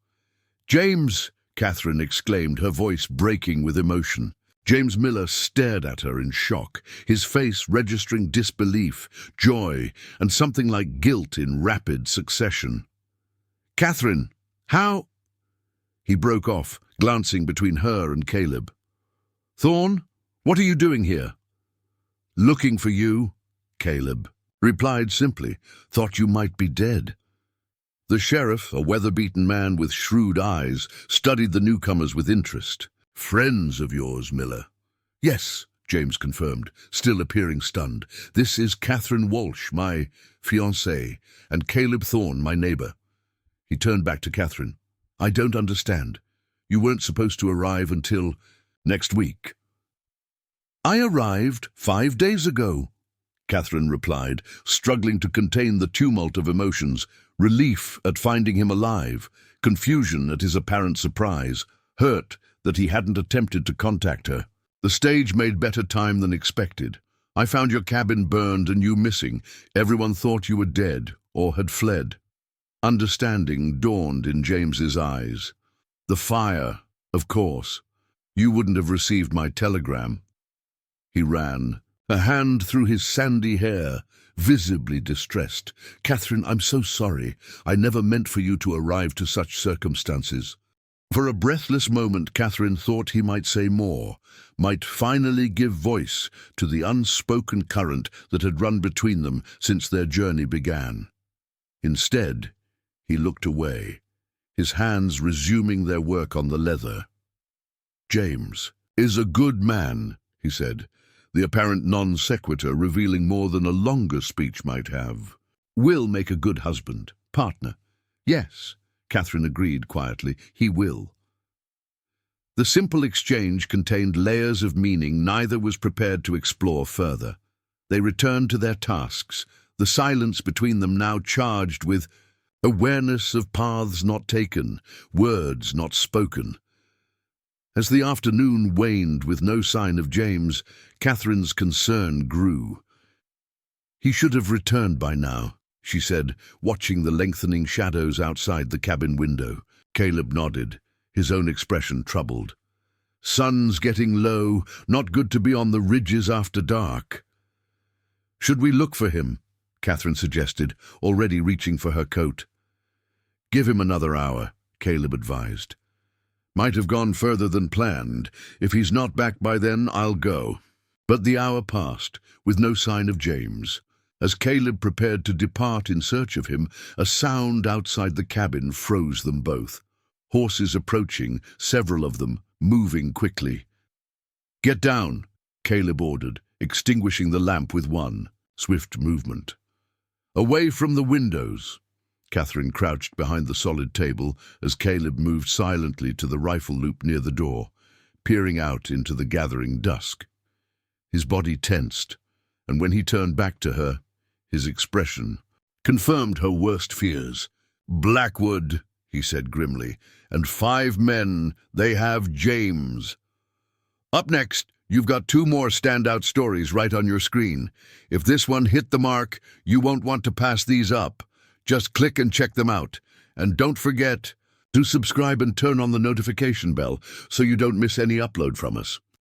"James!" Catherine exclaimed, her voice breaking with emotion. James Miller stared at her in shock, his face registering disbelief, joy, and something like guilt in rapid succession. "Catherine, how—" He broke off, glancing between her and Caleb. "Thorne, what are you doing here?" "Looking for you," Caleb replied simply. "Thought you might be dead." The sheriff, a weather-beaten man with shrewd eyes, studied the newcomers with interest. "Friends of yours, Miller?" "Yes," James confirmed, still appearing stunned. "This is Catherine Walsh, my fiancé, and Caleb Thorne, my neighbor." He turned back to Catherine. "I don't understand. You weren't supposed to arrive until next week." "I arrived 5 days ago," Catherine replied, struggling to contain the tumult of emotions, relief at finding him alive, confusion at his apparent surprise, hurt that he hadn't attempted to contact her. "The stage made better time than expected. I found your cabin burned and you missing. Everyone thought you were dead or had fled." Understanding dawned in James's eyes. "The fire, of course. You wouldn't have received my telegram." He ran, a hand through his sandy hair, visibly distressed. "Catherine, I'm so sorry. I never meant for you to arrive to such circumstances." For a breathless moment, Catherine thought he might say more, might finally give voice to the unspoken current that had run between them since their journey began. Instead, he looked away, his hands resuming their work on the leather. "James is a good man," he said, the apparent non sequitur revealing more than a longer speech might have. "Will make a good husband, partner." "Yes," Catherine agreed quietly, "he will." The simple exchange contained layers of meaning neither was prepared to explore further. They returned to their tasks, the silence between them now charged with awareness of paths not taken, words not spoken. As the afternoon waned with no sign of James, Catherine's concern grew. "He should have returned by now," she said, watching the lengthening shadows outside the cabin window. Caleb nodded, his own expression troubled. "Sun's getting low, not good to be on the ridges after dark." "Should we look for him?" Catherine suggested, already reaching for her coat. "Give him another hour," Caleb advised. "Might have gone further than planned. If he's not back by then, I'll go." But the hour passed, with no sign of James. As Caleb prepared to depart in search of him, a sound outside the cabin froze them both. Horses approaching, several of them, moving quickly. "Get down," Caleb ordered, extinguishing the lamp with one swift movement. "Away from the windows." Catherine crouched behind the solid table as Caleb moved silently to the rifle loop near the door, peering out into the gathering dusk. His body tensed, and when he turned back to her, his expression confirmed her worst fears. "Blackwood," he said grimly, "and 5 men, they have James." Up next, you've got 2 more standout stories right on your screen. If this one hit the mark, you won't want to pass these up. Just click and check them out. And don't forget to subscribe and turn on the notification bell so you don't miss any upload from us.